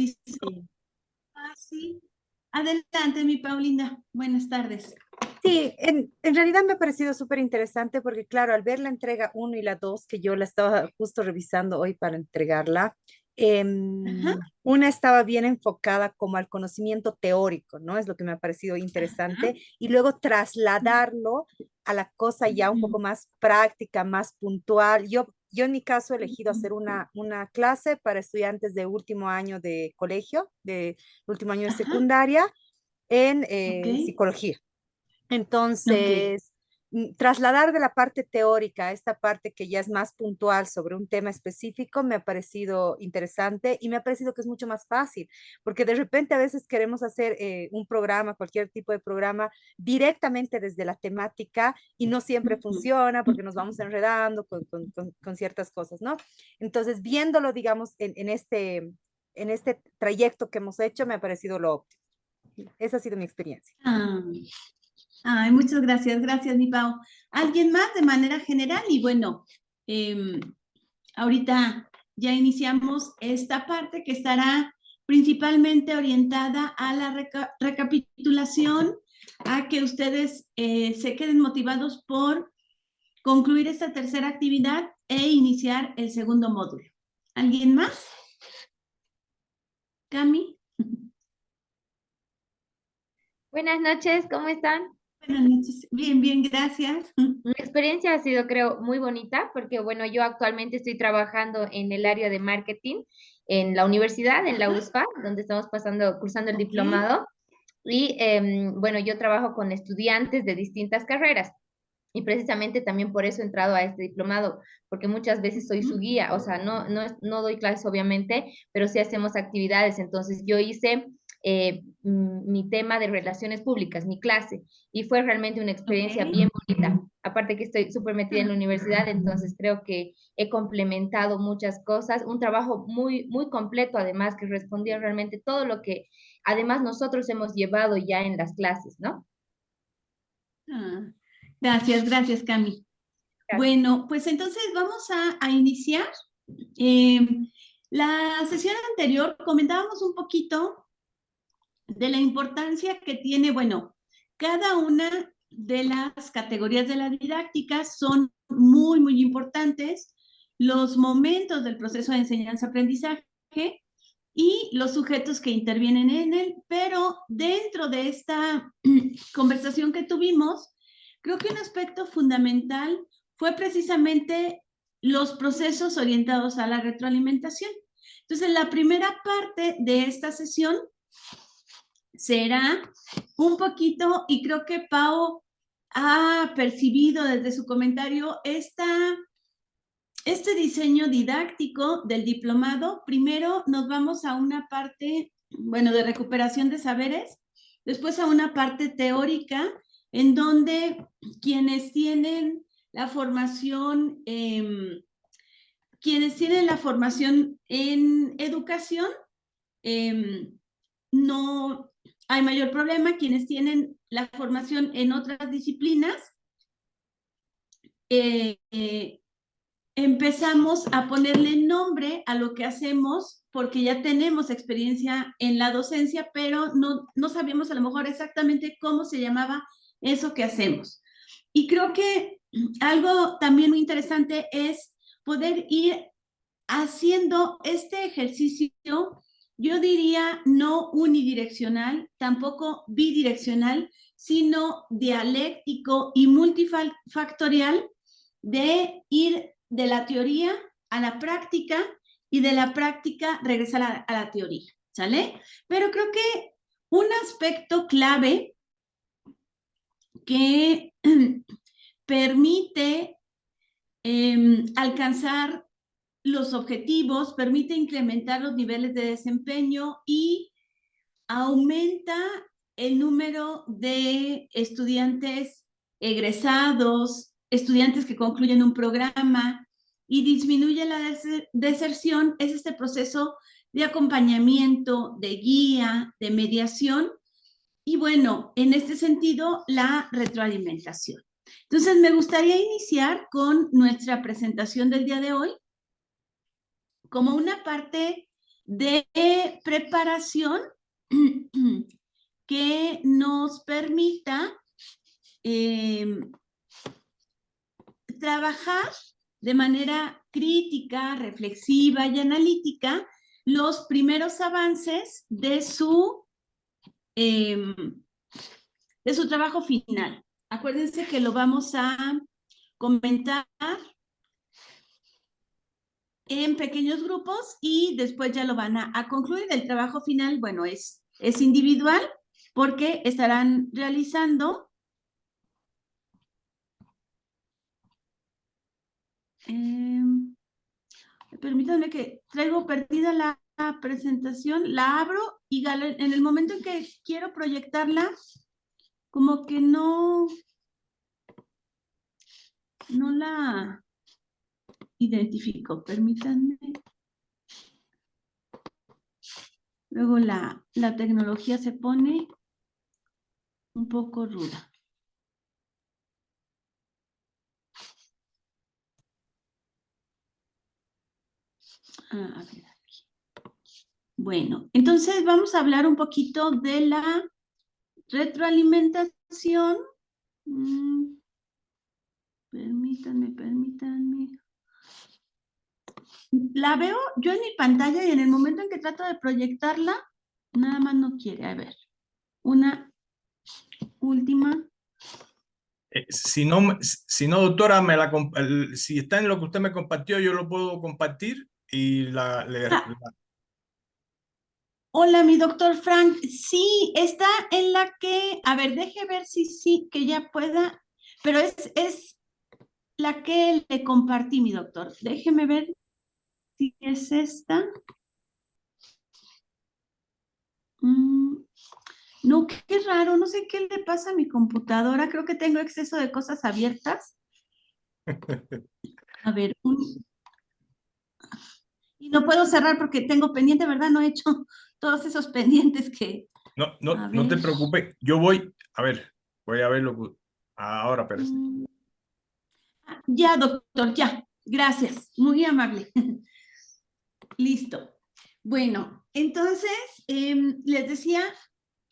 ejercicio. Sí. Sí. Adelante, mi Paulina. Buenas tardes. Sí, en realidad me ha parecido súper interesante porque, claro, al ver la entrega uno y la 2 que yo la estaba justo revisando hoy para entregarla, Ajá, una estaba bien enfocada como al conocimiento teórico, ¿no? Es lo que me ha parecido ajá. interesante, y luego trasladarlo a la cosa ya un poco más práctica, más puntual. Yo en mi caso he elegido hacer una clase para estudiantes de último año de colegio, de último año de Ajá, secundaria, en ok, psicología. ok. Entonces, trasladar de la parte teórica a esta parte que ya es más puntual sobre un tema específico me ha parecido interesante, y me ha parecido que es mucho más fácil, porque de repente a veces queremos hacer un programa, cualquier tipo de programa, directamente desde la temática, y no siempre funciona porque nos vamos enredando con ciertas cosas, ¿no? Entonces, viéndolo, digamos, en este trayecto que hemos hecho, me ha parecido lo óptimo. Esa ha sido mi experiencia. Ah, ay, muchas gracias, gracias, mi Pau. ¿Alguien más de manera general? Y bueno, em, ahorita ya iniciamos esta parte que estará principalmente orientada a la recapitulación, a que ustedes se queden motivados por concluir esta tercera actividad e iniciar el segundo módulo. ¿Alguien más? Cami. Buenas noches, ¿cómo están? Buenas noches. Bien, bien, gracias. Mi experiencia ha sido, creo, muy bonita porque, bueno, yo actualmente estoy trabajando en el área de marketing en la universidad, en la USPA, donde estamos cursando el Ok. diplomado. Y, bueno, yo trabajo con estudiantes de distintas carreras. Y precisamente también por eso he entrado a este diplomado, porque muchas veces soy su guía, o sea, no doy clases obviamente, pero sí hacemos actividades. Entonces yo hice mi tema de relaciones públicas, mi clase, y fue realmente una experiencia Ok. bien bonita. Aparte que estoy súper metida en la universidad, entonces creo que he complementado muchas cosas, un trabajo muy, muy completo además, que respondía realmente todo lo que además nosotros hemos llevado ya en las clases, ¿no? Ah, gracias, gracias, Cami. Gracias. Bueno, pues entonces vamos a iniciar. Eh, la sesión anterior comentábamos un poquito de la importancia que tiene, bueno, cada una de las categorías de la didáctica son muy, muy importantes, los momentos del proceso de enseñanza-aprendizaje y los sujetos que intervienen en él, pero dentro de esta conversación que tuvimos, creo que un aspecto fundamental fue precisamente los procesos orientados a la retroalimentación. Entonces, la primera parte de esta sesión será un poquito, y creo que Pau ha percibido desde su comentario este diseño didáctico del diplomado. Primero nos vamos a una parte, bueno, de recuperación de saberes, después a una parte teórica en donde quienes tienen la formación, en educación, no hay mayor problema. Quienes tienen la formación en otras disciplinas, eh, eh, empezamos a ponerle nombre a lo que hacemos porque ya tenemos experiencia en la docencia, pero no sabíamos a lo mejor exactamente cómo se llamaba eso que hacemos. Y creo que algo también muy interesante es poder ir haciendo este ejercicio, yo diría no unidireccional, tampoco bidireccional, sino dialéctico y multifactorial, de ir de la teoría a la práctica y de la práctica regresar a la teoría, ¿sale? Pero creo que un aspecto clave que permite alcanzar los objetivos, permite incrementar los niveles de desempeño y aumenta el número de estudiantes egresados, estudiantes que concluyen un programa, y disminuye la deserción. Es este proceso de acompañamiento, de guía, de mediación, y bueno, en este sentido, la retroalimentación. Entonces, me gustaría iniciar con nuestra presentación del día de hoy como una parte de preparación que nos permita trabajar de manera crítica, reflexiva y analítica los primeros avances de su trabajo final. Acuérdense que lo vamos a comentar en pequeños grupos y después ya lo van a concluir. El trabajo final, bueno, es individual porque estarán realizando permítanme que traigo perdida la presentación, la abro y en el momento en que quiero proyectarla, como que no la identifico, permítanme. Luego la tecnología se pone un poco ruda. A ver aquí. Bueno, entonces vamos a hablar un poquito de la retroalimentación. Permítanme. La veo yo en mi pantalla y en el momento en que trato de proyectarla, nada más no quiere. A ver, una última. Si no, doctora, si está en lo que usted me compartió, yo lo puedo compartir y Hola, mi doctor Frank. Sí, está en la que, a ver, deje ver si sí, que ya pueda, pero es la que le compartí, mi doctor. Déjeme ver si es esta. No, qué raro, no sé qué le pasa a mi computadora. Creo que tengo exceso de cosas abiertas. A ver, y no puedo cerrar porque tengo pendiente, ¿verdad? No he hecho todos esos pendientes que... No te preocupes, yo voy a ver lo que... Ahora, pero... Ya, doctor, ya. Gracias, muy amable. Listo. Bueno, entonces, les decía,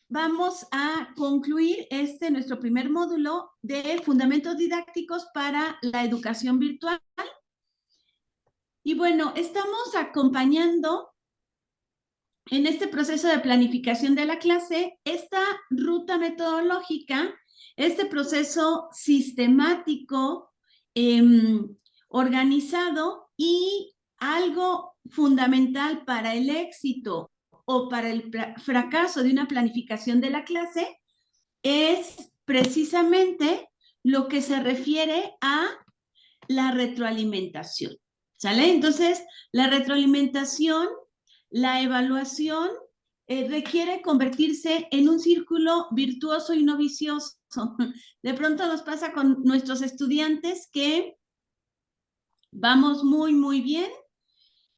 vamos a concluir nuestro primer módulo de fundamentos didácticos para la educación virtual. Y bueno, estamos acompañando en este proceso de planificación de la clase esta ruta metodológica, este proceso sistemático, organizado, y algo fundamental para el éxito o para el fracaso de una planificación de la clase es precisamente lo que se refiere a la retroalimentación. ¿Sale? Entonces, la retroalimentación, la evaluación, requiere convertirse en un círculo virtuoso y no vicioso. De pronto nos pasa con nuestros estudiantes que vamos muy, muy bien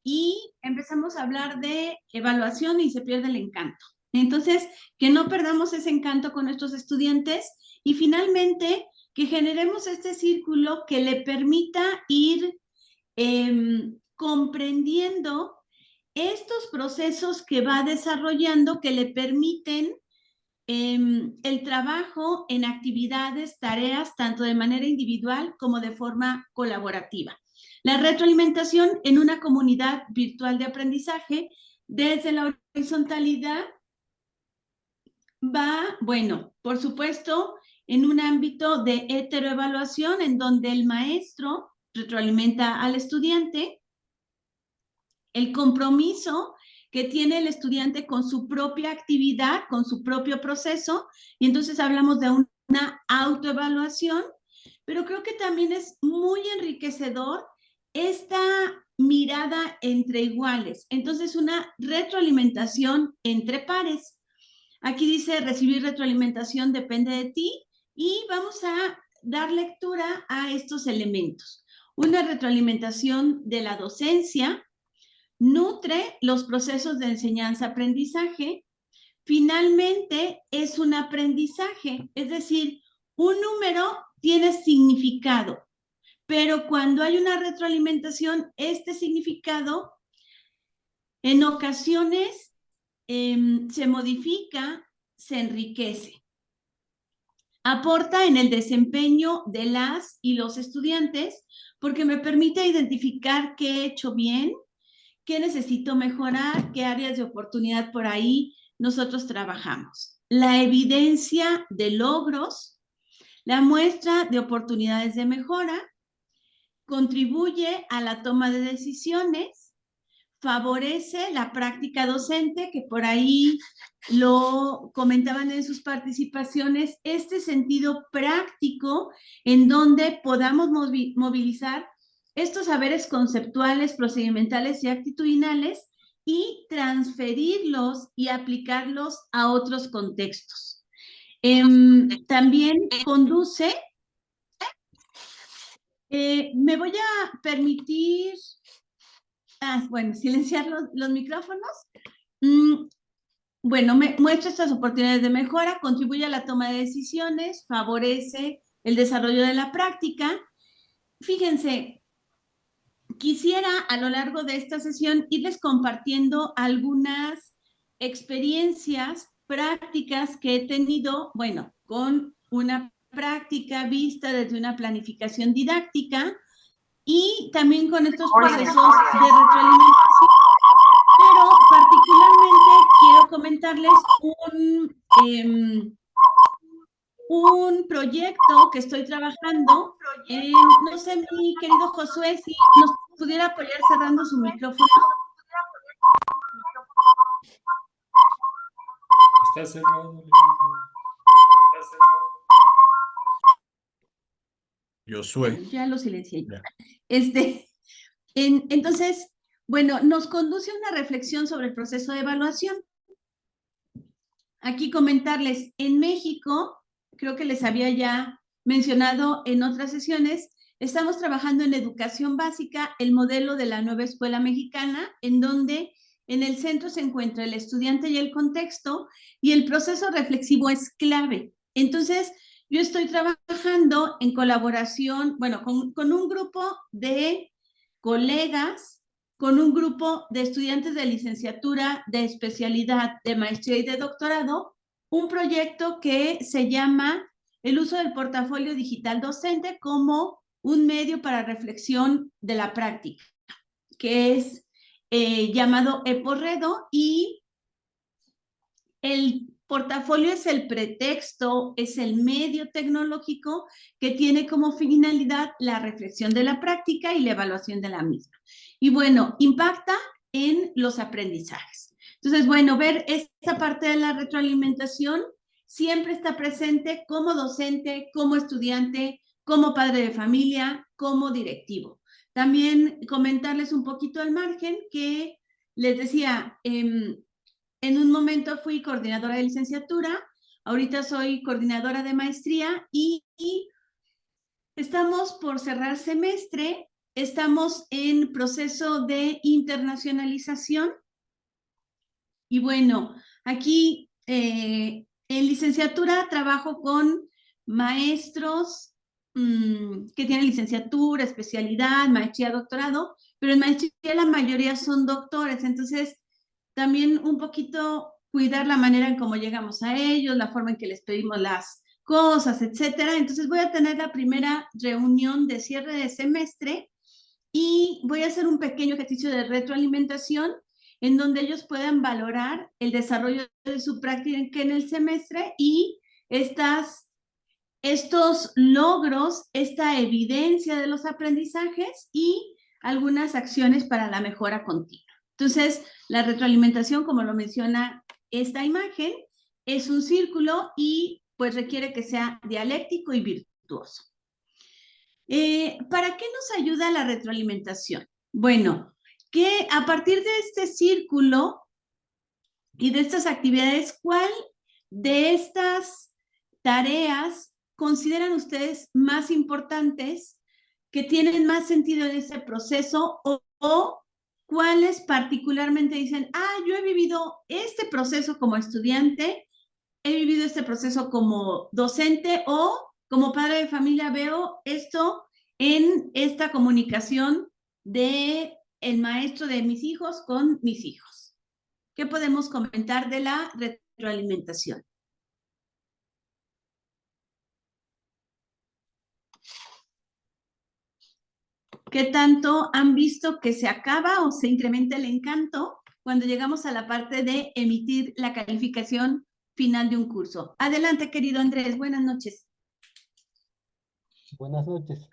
y empezamos a hablar de evaluación y se pierde el encanto. Entonces, que no perdamos ese encanto con nuestros estudiantes y finalmente que generemos este círculo que le permita ir comprendiendo estos procesos que va desarrollando que le permiten el trabajo en actividades, tareas, tanto de manera individual como de forma colaborativa. La retroalimentación en una comunidad virtual de aprendizaje desde la horizontalidad va, bueno, por supuesto, en un ámbito de heteroevaluación en donde el maestro retroalimenta al estudiante, el compromiso que tiene el estudiante con su propia actividad, con su propio proceso, y entonces hablamos de una autoevaluación, pero creo que también es muy enriquecedor esta mirada entre iguales. Entonces, una retroalimentación entre pares. Aquí dice, recibir retroalimentación depende de ti, y vamos a dar lectura a estos elementos. Una retroalimentación de la docencia nutre los procesos de enseñanza-aprendizaje. Finalmente, es un aprendizaje, es decir, un número tiene significado, pero cuando hay una retroalimentación, este significado En ocasiones se modifica, se enriquece. Aporta en el desempeño de las y los estudiantes porque me permite identificar qué he hecho bien, qué necesito mejorar, qué áreas de oportunidad por ahí nosotros trabajamos. La evidencia de logros, la muestra de oportunidades de mejora, contribuye a la toma de decisiones, favorece la práctica docente, que por ahí lo comentaban en sus participaciones, este sentido práctico en donde podamos movilizar estos saberes conceptuales, procedimentales y actitudinales y transferirlos y aplicarlos a otros contextos. También conduce, me voy a permitir, bueno, silenciar los micrófonos. Bueno, me muestra estas oportunidades de mejora, contribuye a la toma de decisiones, favorece el desarrollo de la práctica. Fíjense, quisiera a lo largo de esta sesión irles compartiendo algunas experiencias prácticas que he tenido, bueno, con una práctica vista desde una planificación didáctica y también con estos procesos de retroalimentación. Pero particularmente quiero comentarles un proyecto que estoy trabajando. No sé, mi querido Josué, si nos pudiera apoyar cerrando su micrófono. Está cerrado. Josué. Bueno, ya lo silencié. Entonces, bueno, nos conduce a una reflexión sobre el proceso de evaluación. Aquí comentarles, en México, creo que les había ya mencionado en otras sesiones, estamos trabajando en educación básica, el modelo de la nueva escuela mexicana, en donde en el centro se encuentra el estudiante y el contexto, y el proceso reflexivo es clave. Entonces, yo estoy trabajando en colaboración, bueno, con un grupo de colegas, con un grupo de estudiantes de licenciatura, de especialidad, de maestría y de doctorado, un proyecto que se llama el uso del portafolio digital docente como un medio para reflexión de la práctica, que es llamado EPORREDO, y el portafolio es el pretexto, es el medio tecnológico que tiene como finalidad la reflexión de la práctica y la evaluación de la misma. Y bueno, impacta en los aprendizajes. Entonces, bueno, ver esta parte de la retroalimentación siempre está presente como docente, como estudiante, como padre de familia, como directivo. También comentarles un poquito al margen que les decía, en un momento fui coordinadora de licenciatura, ahorita soy coordinadora de maestría y estamos por cerrar semestre, estamos en proceso de internacionalización. Y bueno, aquí en licenciatura trabajo con maestros que tienen licenciatura, especialidad, maestría, doctorado, pero en maestría la mayoría son doctores, entonces también un poquito cuidar la manera en cómo llegamos a ellos, la forma en que les pedimos las cosas, etcétera. Entonces voy a tener la primera reunión de cierre de semestre y voy a hacer un pequeño ejercicio de retroalimentación en donde ellos puedan valorar el desarrollo de su práctica en el semestre y estos logros, esta evidencia de los aprendizajes y algunas acciones para la mejora continua. Entonces, la retroalimentación, como lo menciona esta imagen, es un círculo y pues requiere que sea dialéctico y virtuoso. ¿Para qué nos ayuda la retroalimentación? Bueno, que a partir de este círculo y de estas actividades, ¿cuál de estas tareas consideran ustedes más importantes, que tienen más sentido en ese proceso, o cuáles particularmente dicen, yo he vivido este proceso como estudiante, he vivido este proceso como docente o como padre de familia, veo esto en esta comunicación de el maestro de mis hijos con mis hijos. ¿Qué podemos comentar de la retroalimentación? ¿Qué tanto han visto que se acaba o se incrementa el encanto cuando llegamos a la parte de emitir la calificación final de un curso? Adelante, querido Andrés, buenas noches. Buenas noches.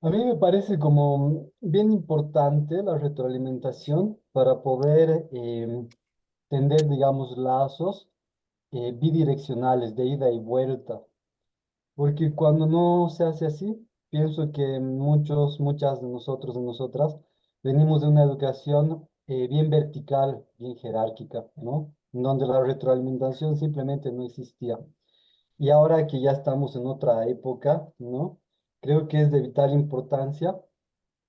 A mí me parece como bien importante la retroalimentación para poder tender, digamos, lazos bidireccionales de ida y vuelta. Porque cuando no se hace así, pienso que muchas de nosotros y nosotras venimos de una educación bien vertical, bien jerárquica, ¿no? En donde la retroalimentación simplemente no existía. Y ahora que ya estamos en otra época, ¿no? Creo que es de vital importancia.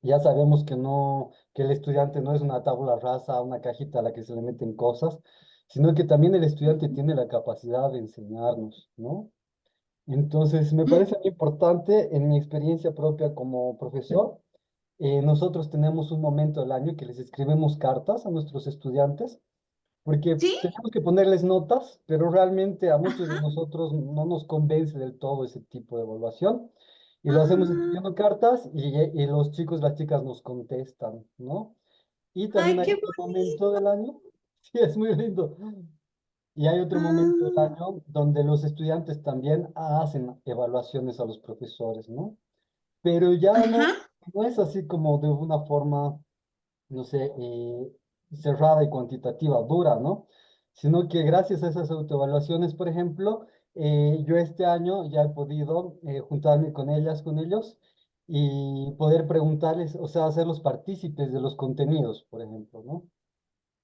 Ya sabemos que no, que el estudiante no es una tabla rasa, una cajita a la que se le meten cosas, sino que también el estudiante tiene la capacidad de enseñarnos, ¿no? Entonces, me parece muy importante en mi experiencia propia como profesor. Nosotros tenemos un momento del año que les escribimos cartas a nuestros estudiantes porque ¿Sí? tenemos que ponerles notas, pero realmente a muchos de Ajá. nosotros no nos convence del todo ese tipo de evaluación. Y lo hacemos Ah, escribiendo cartas y los chicos, las chicas nos contestan, ¿no? Y también ay, hay qué otro bonito. momento del año, sí, es muy lindo. Y hay otro momento del Ah, año donde los estudiantes también hacen evaluaciones a los profesores, ¿no? Pero ya ajá. no es así como de una forma no sé, cerrada y cuantitativa, dura, ¿no? Sino que gracias a esas autoevaluaciones, por ejemplo, yo este año ya he podido juntarme con ellas, con ellos, y poder preguntarles, o sea, hacerlos partícipes de los contenidos, por ejemplo, ¿no?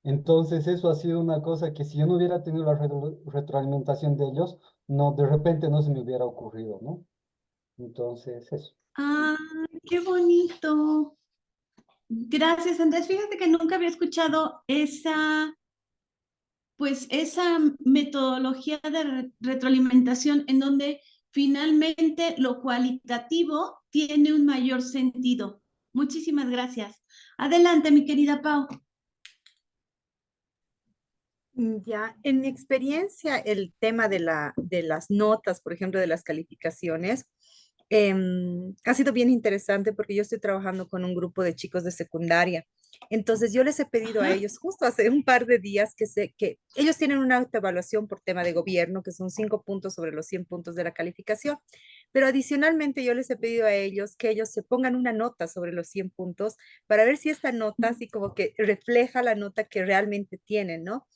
Entonces eso ha sido una cosa que si yo no hubiera tenido la retroalimentación de ellos, no, de repente no se me hubiera ocurrido, ¿no? Entonces eso. Ah, qué bonito. Gracias, Andrés. Fíjate que nunca había escuchado esa metodología de retroalimentación en donde finalmente lo cualitativo tiene un mayor sentido. Muchísimas gracias. Adelante, mi querida Pau. Ya, en mi experiencia, el tema de las notas, por ejemplo, de las calificaciones, ha sido bien interesante porque yo estoy trabajando con un grupo de chicos de secundaria. Entonces, yo les he pedido a Ajá. ellos justo hace un par de días que ellos tienen una autoevaluación por tema de gobierno, que son 5 puntos sobre los 100 puntos de la calificación. Pero adicionalmente, yo les he pedido a ellos que ellos se pongan una nota sobre los 100 puntos para ver si esta nota así como que refleja la nota que realmente tienen, ¿no?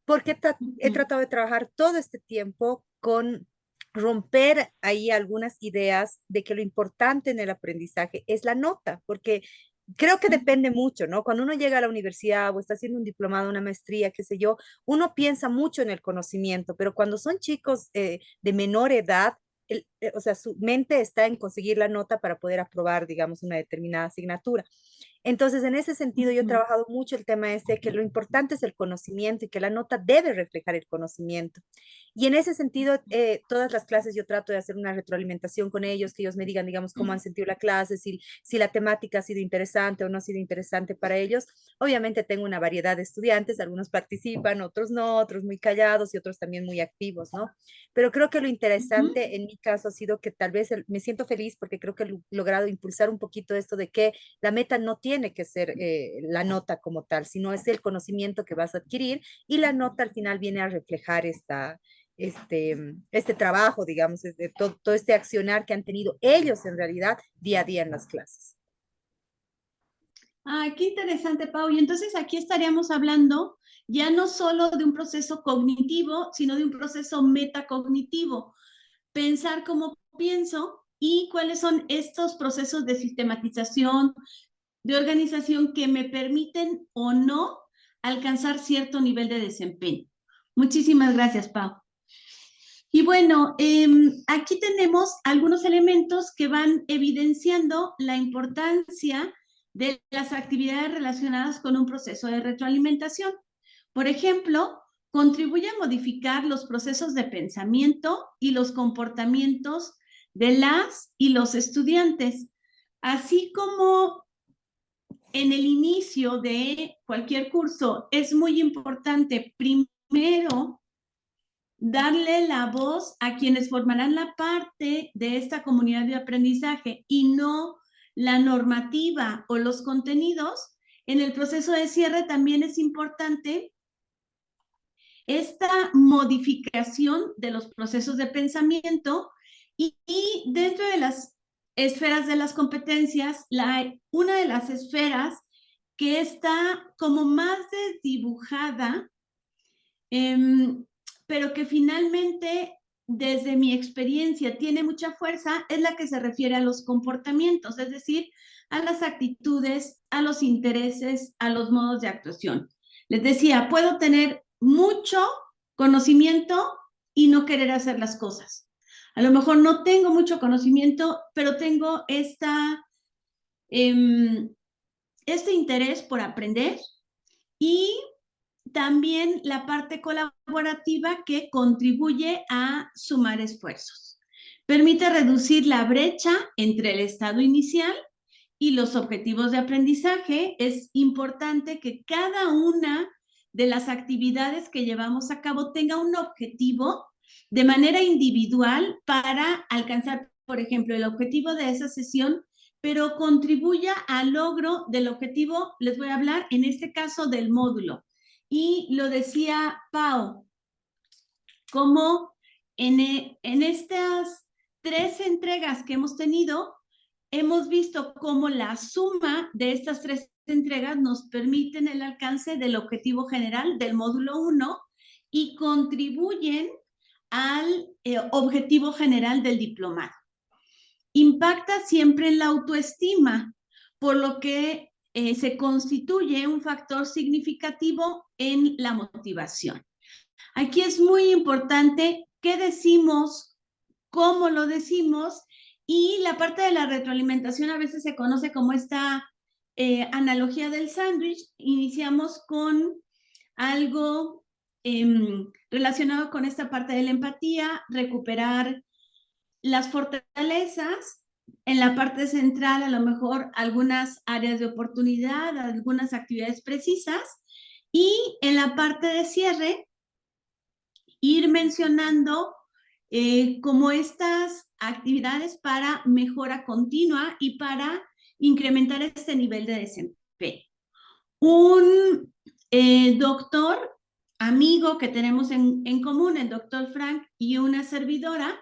Porque he tratado de trabajar todo este tiempo con romper ahí algunas ideas de que lo importante en el aprendizaje es la nota, porque creo que depende mucho, ¿no? Cuando uno llega a la universidad o está haciendo un diplomado, una maestría, qué sé yo, uno piensa mucho en el conocimiento, pero cuando son chicos de menor edad, o sea, su mente está en conseguir la nota para poder aprobar, digamos, una determinada asignatura. Entonces, en ese sentido, yo he trabajado mucho el tema este, que lo importante es el conocimiento y que la nota debe reflejar el conocimiento. Y en ese sentido, todas las clases yo trato de hacer una retroalimentación con ellos, que ellos me digan, digamos, cómo han sentido la clase, si la temática ha sido interesante o no ha sido interesante para ellos. Obviamente tengo una variedad de estudiantes, algunos participan, otros no, otros muy callados y otros también muy activos, ¿no? Pero creo que lo interesante en mi caso ha sido que tal vez me siento feliz porque creo que he logrado impulsar un poquito esto de que la meta no tiene que ser la nota como tal, sino es el conocimiento que vas a adquirir y la nota al final viene a reflejar este trabajo, digamos, todo este accionar que han tenido ellos en realidad día a día en las clases. Ah, qué interesante, Pau. Y entonces aquí estaríamos hablando ya no solo de un proceso cognitivo, sino de un proceso metacognitivo. Pensar cómo pienso y cuáles son estos procesos de sistematización, de organización que me permiten o no alcanzar cierto nivel de desempeño. Muchísimas gracias, Pau. Y bueno, aquí tenemos algunos elementos que van evidenciando la importancia de las actividades relacionadas con un proceso de retroalimentación. Por ejemplo, contribuye a modificar los procesos de pensamiento y los comportamientos de las y los estudiantes, así como en el inicio de cualquier curso es muy importante primero darle la voz a quienes formarán la parte de esta comunidad de aprendizaje y no la normativa o los contenidos. En el proceso de cierre también es importante esta modificación de los procesos de pensamiento y dentro de las esferas de las competencias, una de las esferas que está como más desdibujada, pero que finalmente, desde mi experiencia, tiene mucha fuerza, es la que se refiere a los comportamientos, es decir, a las actitudes, a los intereses, a los modos de actuación. Les decía, puedo tener mucho conocimiento y no querer hacer las cosas. A lo mejor no tengo mucho conocimiento, pero tengo este interés por aprender y también la parte colaborativa que contribuye a sumar esfuerzos. Permite reducir la brecha entre el estado inicial y los objetivos de aprendizaje. Es importante que cada una de las actividades que llevamos a cabo tenga un objetivo de manera individual para alcanzar, por ejemplo, el objetivo de esa sesión, pero contribuya al logro del objetivo, les voy a hablar en este caso del módulo. Y lo decía Pau, como en estas 3 entregas que hemos tenido, hemos visto cómo la suma de estas 3 entregas nos permiten el alcance del objetivo general del módulo 1 y contribuyen al objetivo general del diplomado. Impacta siempre en la autoestima, por lo que se constituye un factor significativo en la motivación. Aquí es muy importante qué decimos, cómo lo decimos, y la parte de la retroalimentación a veces se conoce como esta analogía del sándwich. Iniciamos con algo relacionado con esta parte de la empatía, recuperar las fortalezas, en la parte central a lo mejor algunas áreas de oportunidad, algunas actividades precisas, y en la parte de cierre ir mencionando como estas actividades para mejora continua y para incrementar este nivel de desempeño. Un doctor amigo que tenemos en común, el doctor Frank, y una servidora,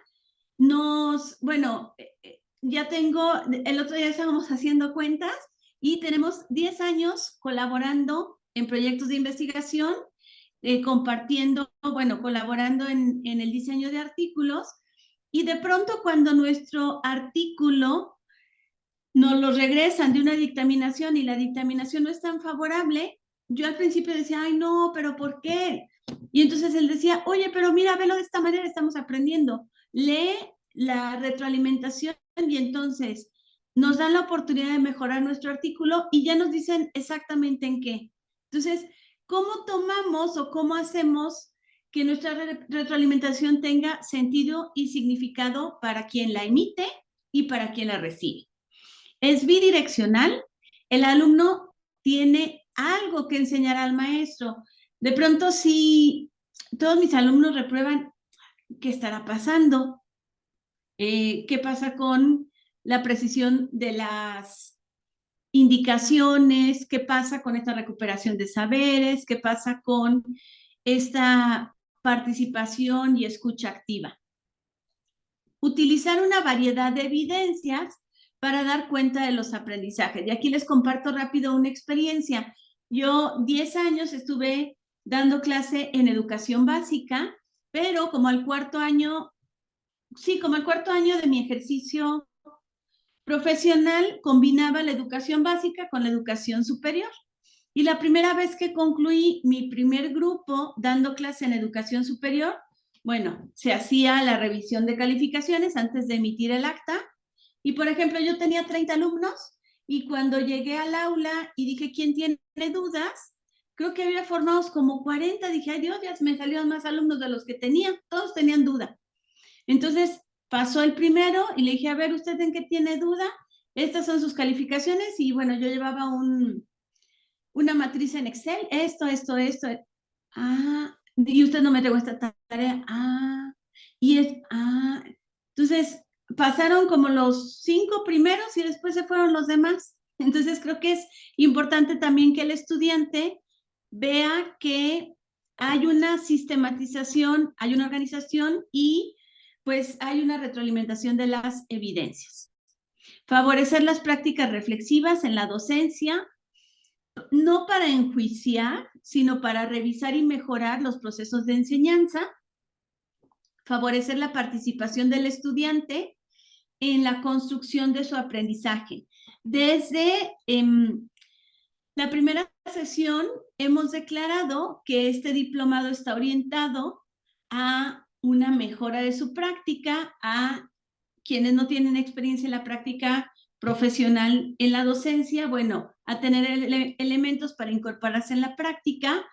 ya el otro día estábamos haciendo cuentas y tenemos 10 años colaborando en proyectos de investigación, colaborando en el diseño de artículos, y de pronto cuando nuestro artículo nos lo regresan de una dictaminación y la dictaminación no es tan favorable, yo al principio decía, ay no, pero ¿por qué? Y entonces él decía, oye, pero mira, velo de esta manera, estamos aprendiendo. Lee la retroalimentación y entonces nos dan la oportunidad de mejorar nuestro artículo y ya nos dicen exactamente en qué. Entonces, ¿cómo tomamos o cómo hacemos que nuestra retroalimentación tenga sentido y significado para quien la emite y para quien la recibe? Es bidireccional. El alumno tiene algo que enseñar al maestro. De pronto, si todos mis alumnos reprueban, ¿qué estará pasando? ¿Qué pasa con la precisión de las indicaciones? ¿Qué pasa con esta recuperación de saberes? ¿Qué pasa con esta participación y escucha activa? Utilizar una variedad de evidencias para dar cuenta de los aprendizajes. Y aquí les comparto rápido una experiencia. Yo 10 años estuve dando clase en educación básica, pero como al cuarto año de mi ejercicio profesional, combinaba la educación básica con la educación superior. Y la primera vez que concluí mi primer grupo dando clase en educación superior, se hacía la revisión de calificaciones antes de emitir el acta. Y, por ejemplo, yo tenía 30 alumnos y cuando llegué al aula y dije, ¿quién tiene dudas? Creo que había formados como 40. Dije, ay Dios, ya me salieron más alumnos de los que tenía. Todos tenían duda. Entonces, pasó el primero y le dije, a ver, ¿usted en qué tiene duda? Estas son sus calificaciones y bueno, yo llevaba una matriz en Excel, esto. Ah, y usted no me entregó esta tarea. Entonces pasaron como los 5 primeros y después se fueron los demás. Entonces creo que es importante también que el estudiante vea que hay una sistematización, hay una organización y pues hay una retroalimentación de las evidencias. Favorecer las prácticas reflexivas en la docencia, no para enjuiciar, sino para revisar y mejorar los procesos de enseñanza. Favorecer la participación del estudiante en la construcción de su aprendizaje. Desde la primera sesión hemos declarado que este diplomado está orientado a una mejora de su práctica, a quienes no tienen experiencia en la práctica profesional en la docencia, bueno, a tener elementos para incorporarse en la práctica,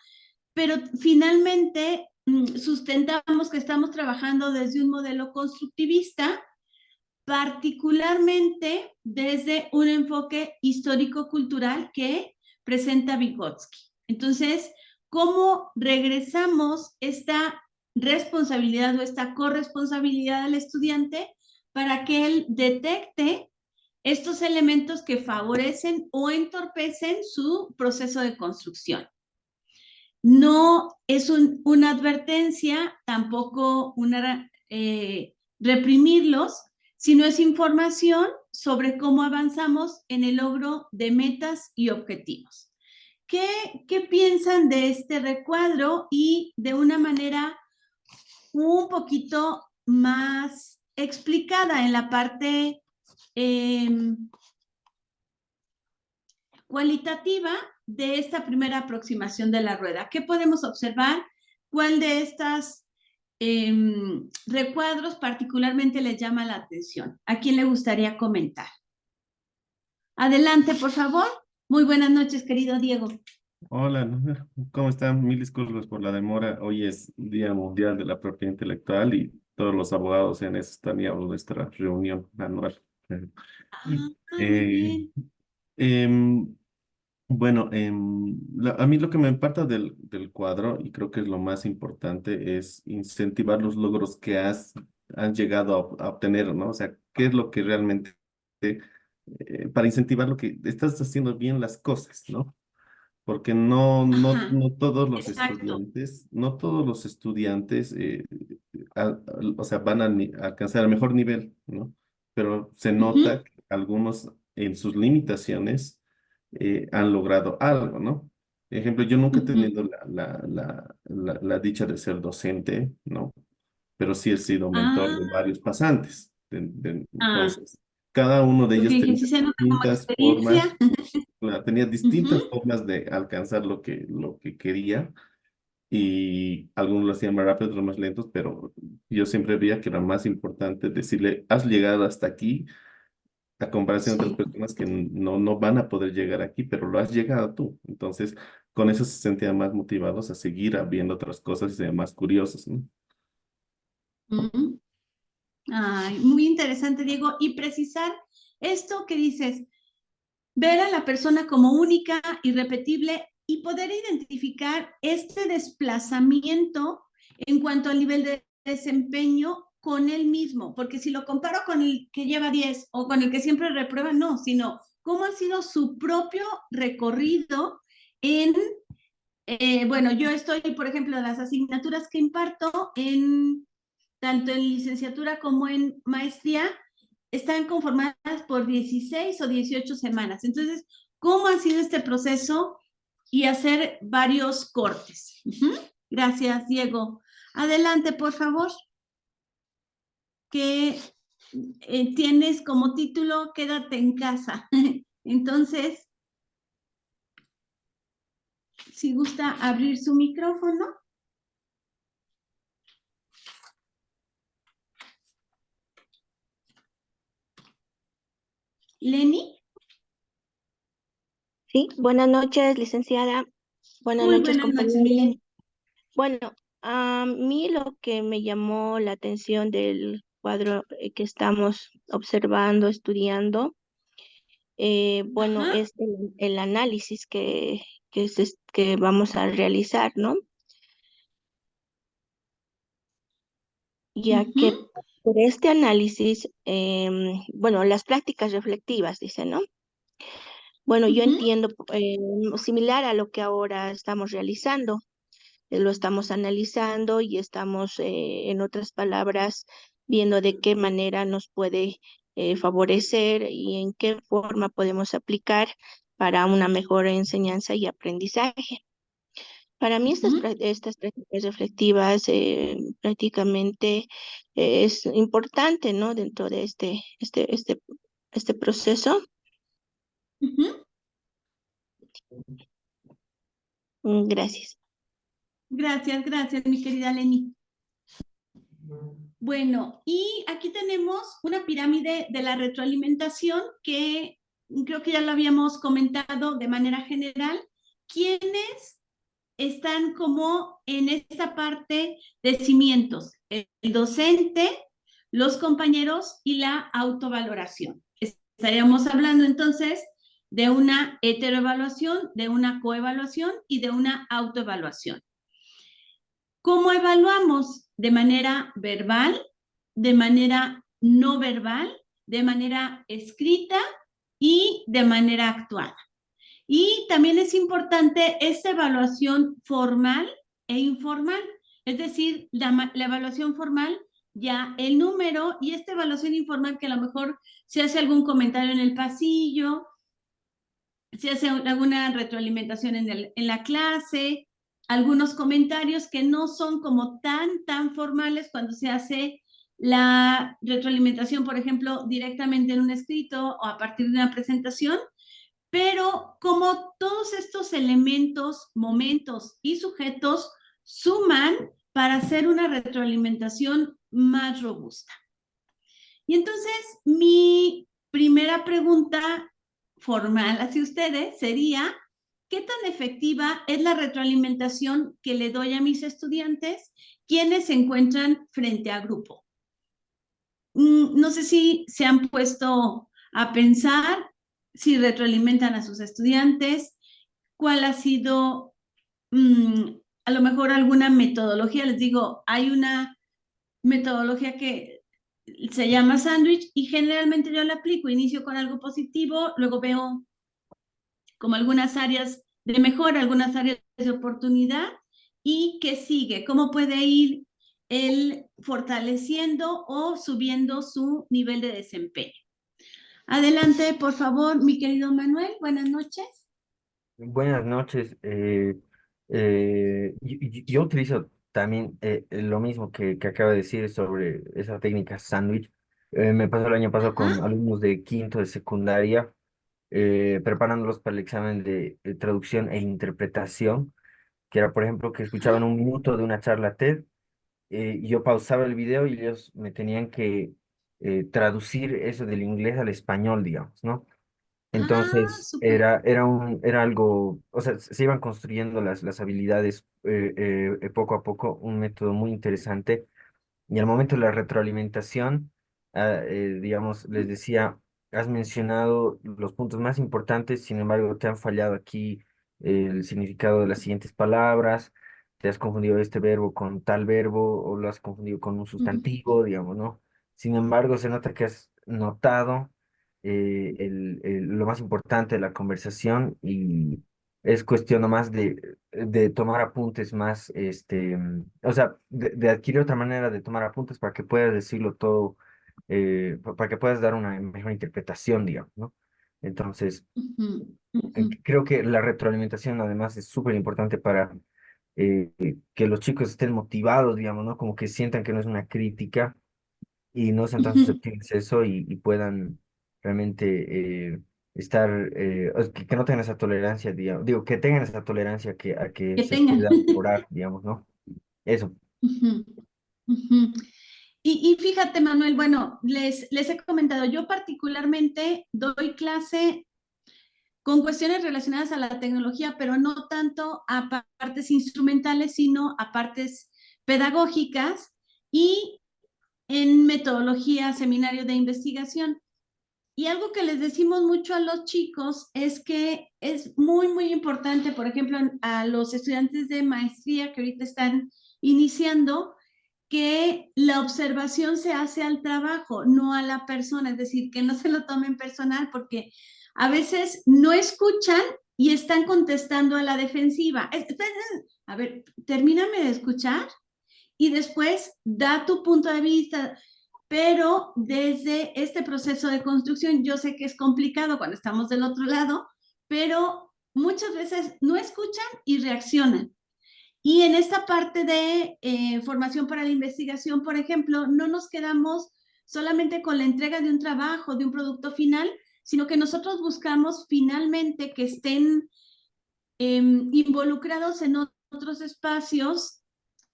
pero finalmente sustentamos que estamos trabajando desde un modelo constructivista, particularmente desde un enfoque histórico-cultural que presenta Vygotsky. Entonces, ¿cómo regresamos esta responsabilidad o esta corresponsabilidad al estudiante para que él detecte estos elementos que favorecen o entorpecen su proceso de construcción? No es una advertencia, tampoco reprimirlos, sino es información sobre cómo avanzamos en el logro de metas y objetivos. ¿Qué piensan de este recuadro? Y de una manera un poquito más explicada en la parte cualitativa de esta primera aproximación de la rueda. ¿Qué podemos observar? ¿Cuál de estas recuadros particularmente les llama la atención? ¿A quién le gustaría comentar? Adelante, por favor. Muy buenas noches, querido Diego. Hola, ¿cómo están? Mil disculpas por la demora. Hoy es Día Mundial de la Propiedad Intelectual y todos los abogados en eso estaríamos en nuestra reunión anual. Muy Eh, bien. em, bueno, a mí lo que me impacta del cuadro, y creo que es lo más importante, es incentivar los logros que has llegado a obtener, ¿no? O sea, ¿qué es lo que realmente, para incentivar lo que estás haciendo bien las cosas, ¿no? Porque Ajá, no todos los exacto. estudiantes, o sea, van a alcanzar el mejor nivel, ¿no? Pero se nota que algunos en sus limitaciones han logrado algo, ¿no? Por ejemplo, yo nunca he tenido la dicha de ser docente, ¿no? Pero sí he sido mentor de Ah, varios pasantes. ah, Entonces, cada uno de ok, ellos que tenía sí se nota como distintas formas, experiencia. claro, tenía distintas formas de alcanzar lo que quería y algunos lo hacían más rápido, otros más lentos, pero yo siempre veía que era más importante decirle, has llegado hasta aquí, a comparación de otras Sí. personas que no van a poder llegar aquí, pero lo has llegado tú. Entonces, con eso se sentían más motivados a seguir viendo otras cosas y se más curiosos, ¿no? Ujú. Ay, muy interesante, Diego. Y precisar esto que dices, ver a la persona como única, irrepetible y poder identificar este desplazamiento en cuanto al nivel de desempeño con él mismo, porque si lo comparo con el que lleva 10 o con el que siempre reprueba, no, sino cómo ha sido su propio recorrido en, bueno, yo estoy, por ejemplo, las asignaturas que imparto en tanto en licenciatura como en maestría, están conformadas por 16 o 18 semanas. Entonces, ¿cómo ha sido este proceso? Y hacer varios cortes. Gracias, Diego. Adelante, por favor. Que tienes como título Quédate en casa. Entonces, si gusta abrir su micrófono. Lenny. Sí, buenas noches, licenciada. Buenas Muy noches, buenas noches, mi compañeros. Lenny. Bueno, a mí lo que me llamó la atención del cuadro que estamos observando, estudiando, bueno, Ajá, es el análisis que vamos a realizar, ¿no? Ya ujú, que por este análisis, bueno, las prácticas reflectivas, dice, ¿no? Bueno, yo ujú, entiendo similar a lo que ahora estamos realizando, lo estamos analizando y estamos, en otras palabras, viendo de qué manera nos puede favorecer y en qué forma podemos aplicar para una mejor enseñanza y aprendizaje. Para mí ujú. estas prácticas reflectivas prácticamente es importante, ¿no? Dentro de este proceso. Ujú. Gracias. Gracias, gracias, mi querida Lenny. Bueno, y aquí tenemos una pirámide de la retroalimentación que creo que ya lo habíamos comentado de manera general. ¿Quiénes están como en esta parte de cimientos? El docente, los compañeros y la autovaloración. Estaríamos hablando entonces de una heteroevaluación, de una coevaluación y de una autoevaluación. ¿Cómo evaluamos? De manera verbal, de manera no verbal, de manera escrita y de manera actuada. Y también es importante esta evaluación formal e informal, es decir, la evaluación formal, ya el número, y esta evaluación informal que a lo mejor se hace algún comentario en el pasillo, se hace alguna retroalimentación en la clase, algunos comentarios que no son como tan formales cuando se hace la retroalimentación, por ejemplo, directamente en un escrito o a partir de una presentación, pero como todos estos elementos, momentos y sujetos suman para hacer una retroalimentación más robusta. Y entonces mi primera pregunta formal hacia ustedes sería, ¿qué tan efectiva es la retroalimentación que le doy a mis estudiantes quienes se encuentran frente a grupo? No sé si se han puesto a pensar, si retroalimentan a sus estudiantes, cuál ha sido a lo mejor alguna metodología. Les digo, hay una metodología que se llama sándwich y generalmente yo la aplico, inicio con algo positivo, luego veo como algunas áreas de mejora, algunas áreas de oportunidad y qué sigue, cómo puede ir él fortaleciendo o subiendo su nivel de desempeño. Adelante, por favor, mi querido Manuel, buenas noches. Buenas noches. Yo utilizo también lo mismo que acaba de decir sobre esa técnica sándwich. Me pasó el año pasado Ajá, con alumnos de quinto de secundaria, preparándolos para el examen de traducción e interpretación, que era, por ejemplo, que escuchaban un minuto de una charla TED, y yo pausaba el video y ellos me tenían que traducir eso del inglés al español, digamos, ¿no? Entonces súper. era algo, o sea, se iban construyendo las habilidades poco a poco, un método muy interesante. Y al momento de la retroalimentación, digamos, les decía, has mencionado los puntos más importantes, sin embargo, te han fallado aquí el significado de las siguientes palabras, te has confundido este verbo con tal verbo o lo has confundido con un sustantivo, digamos, ¿no? Sin embargo, se nota que has notado lo más importante de la conversación y es cuestión nomás de tomar apuntes más, o sea, de adquirir otra manera de tomar apuntes para que puedas decirlo todo, para que puedas dar una mejor interpretación, digamos, ¿no? Entonces, creo que la retroalimentación además es súper importante para que los chicos estén motivados, digamos, ¿no? Como que sientan que no es una crítica y no sean tan susceptibles a eso y puedan realmente estar, que no tengan esa tolerancia, digamos, digo, que tengan esa tolerancia a que Que se tengan. pueda mejorar, digamos, ¿no? Eso. Y fíjate, Manuel, bueno, les he comentado, yo particularmente doy clase con cuestiones relacionadas a la tecnología, pero no tanto a partes instrumentales, sino a partes pedagógicas y en metodología, seminario de investigación. Y algo que les decimos mucho a los chicos es que es muy, muy importante, por ejemplo, a los estudiantes de maestría que ahorita están iniciando, que la observación se hace al trabajo, no a la persona, es decir, que no se lo tomen personal, porque a veces no escuchan y están contestando a la defensiva. A ver, termíname de escuchar y después da tu punto de vista. Pero desde este proceso de construcción, yo sé que es complicado cuando estamos del otro lado, pero muchas veces no escuchan y reaccionan. Y en esta parte de formación para la investigación, por ejemplo, no nos quedamos solamente con la entrega de un trabajo, de un producto final, sino que nosotros buscamos finalmente que estén involucrados en otros espacios.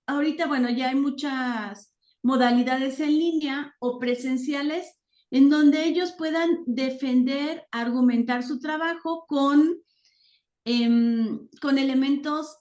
Ahorita, bueno, ya hay muchas modalidades en línea o presenciales en donde ellos puedan defender, argumentar su trabajo con elementos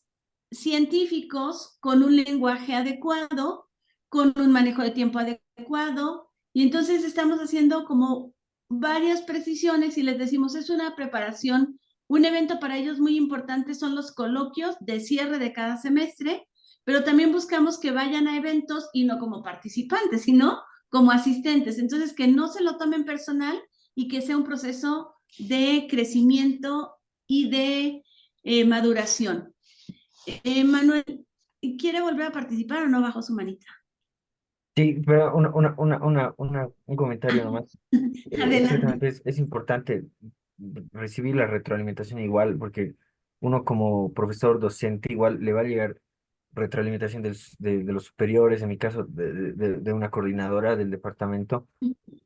científicos, con un lenguaje adecuado, con un manejo de tiempo adecuado. Y entonces estamos haciendo como varias precisiones y les decimos, es una preparación, un evento para ellos muy importante son los coloquios de cierre de cada semestre, pero también buscamos que vayan a eventos y no como participantes, sino como asistentes. Entonces, que no se lo tomen personal y que sea un proceso de crecimiento y de maduración. Manuel, ¿quiere volver a participar o no bajo su manita? Sí, pero un comentario nomás. Adelante. Exactamente, es importante recibir la retroalimentación igual, porque uno como profesor docente igual le va a llegar retroalimentación de los superiores, en mi caso de una coordinadora del departamento,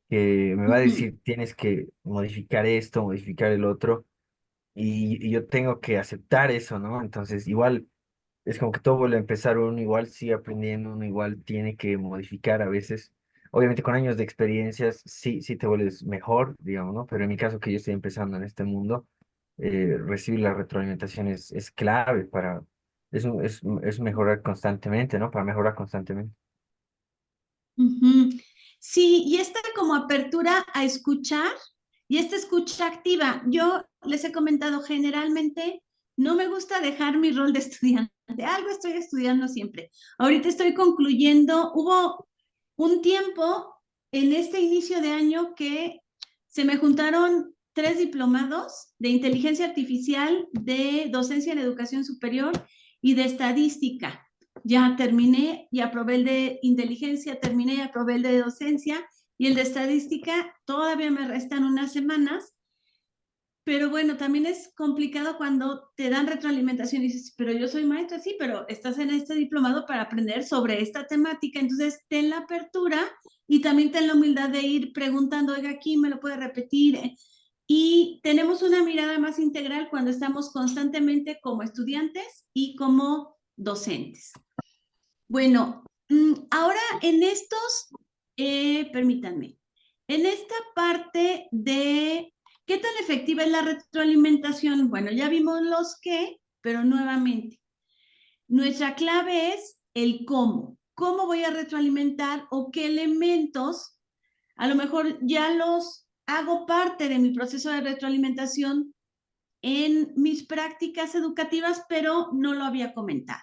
que me va a decir, tienes que modificar esto, modificar el otro, y yo tengo que aceptar eso, ¿no? Entonces, igual es como que todo vuelve a empezar, uno igual sigue aprendiendo, uno igual tiene que modificar a veces. Obviamente con años de experiencias sí te vuelves mejor, digamos, ¿no? Pero en mi caso que yo estoy empezando en este mundo, recibir la retroalimentación es clave para, es mejorar constantemente, ¿no? Para mejorar constantemente. Sí, y esta como apertura a escuchar y esta escucha activa. Yo les he comentado, generalmente no me gusta dejar mi rol de estudiante. Algo estoy estudiando siempre. Ahorita estoy concluyendo. Hubo un tiempo en este inicio de año que se me juntaron 3 diplomados de inteligencia artificial, de docencia en educación superior y de estadística. Ya terminé y aprobé el de inteligencia, terminé y aprobé el de docencia, y el de estadística todavía me restan unas semanas, pero bueno, también es complicado cuando te dan retroalimentación y dices, pero yo soy maestra, sí, pero estás en este diplomado para aprender sobre esta temática, entonces ten la apertura y también ten la humildad de ir preguntando, oiga, aquí me lo puede repetir, y tenemos una mirada más integral cuando estamos constantemente como estudiantes y como docentes. Bueno, ahora en estos, permítanme, en esta parte de qué tan efectiva es la retroalimentación, bueno, ya vimos los qué, pero nuevamente, nuestra clave es el cómo. ¿Cómo voy a retroalimentar o qué elementos a lo mejor ya los hago parte de mi proceso de retroalimentación en mis prácticas educativas, pero no lo había comentado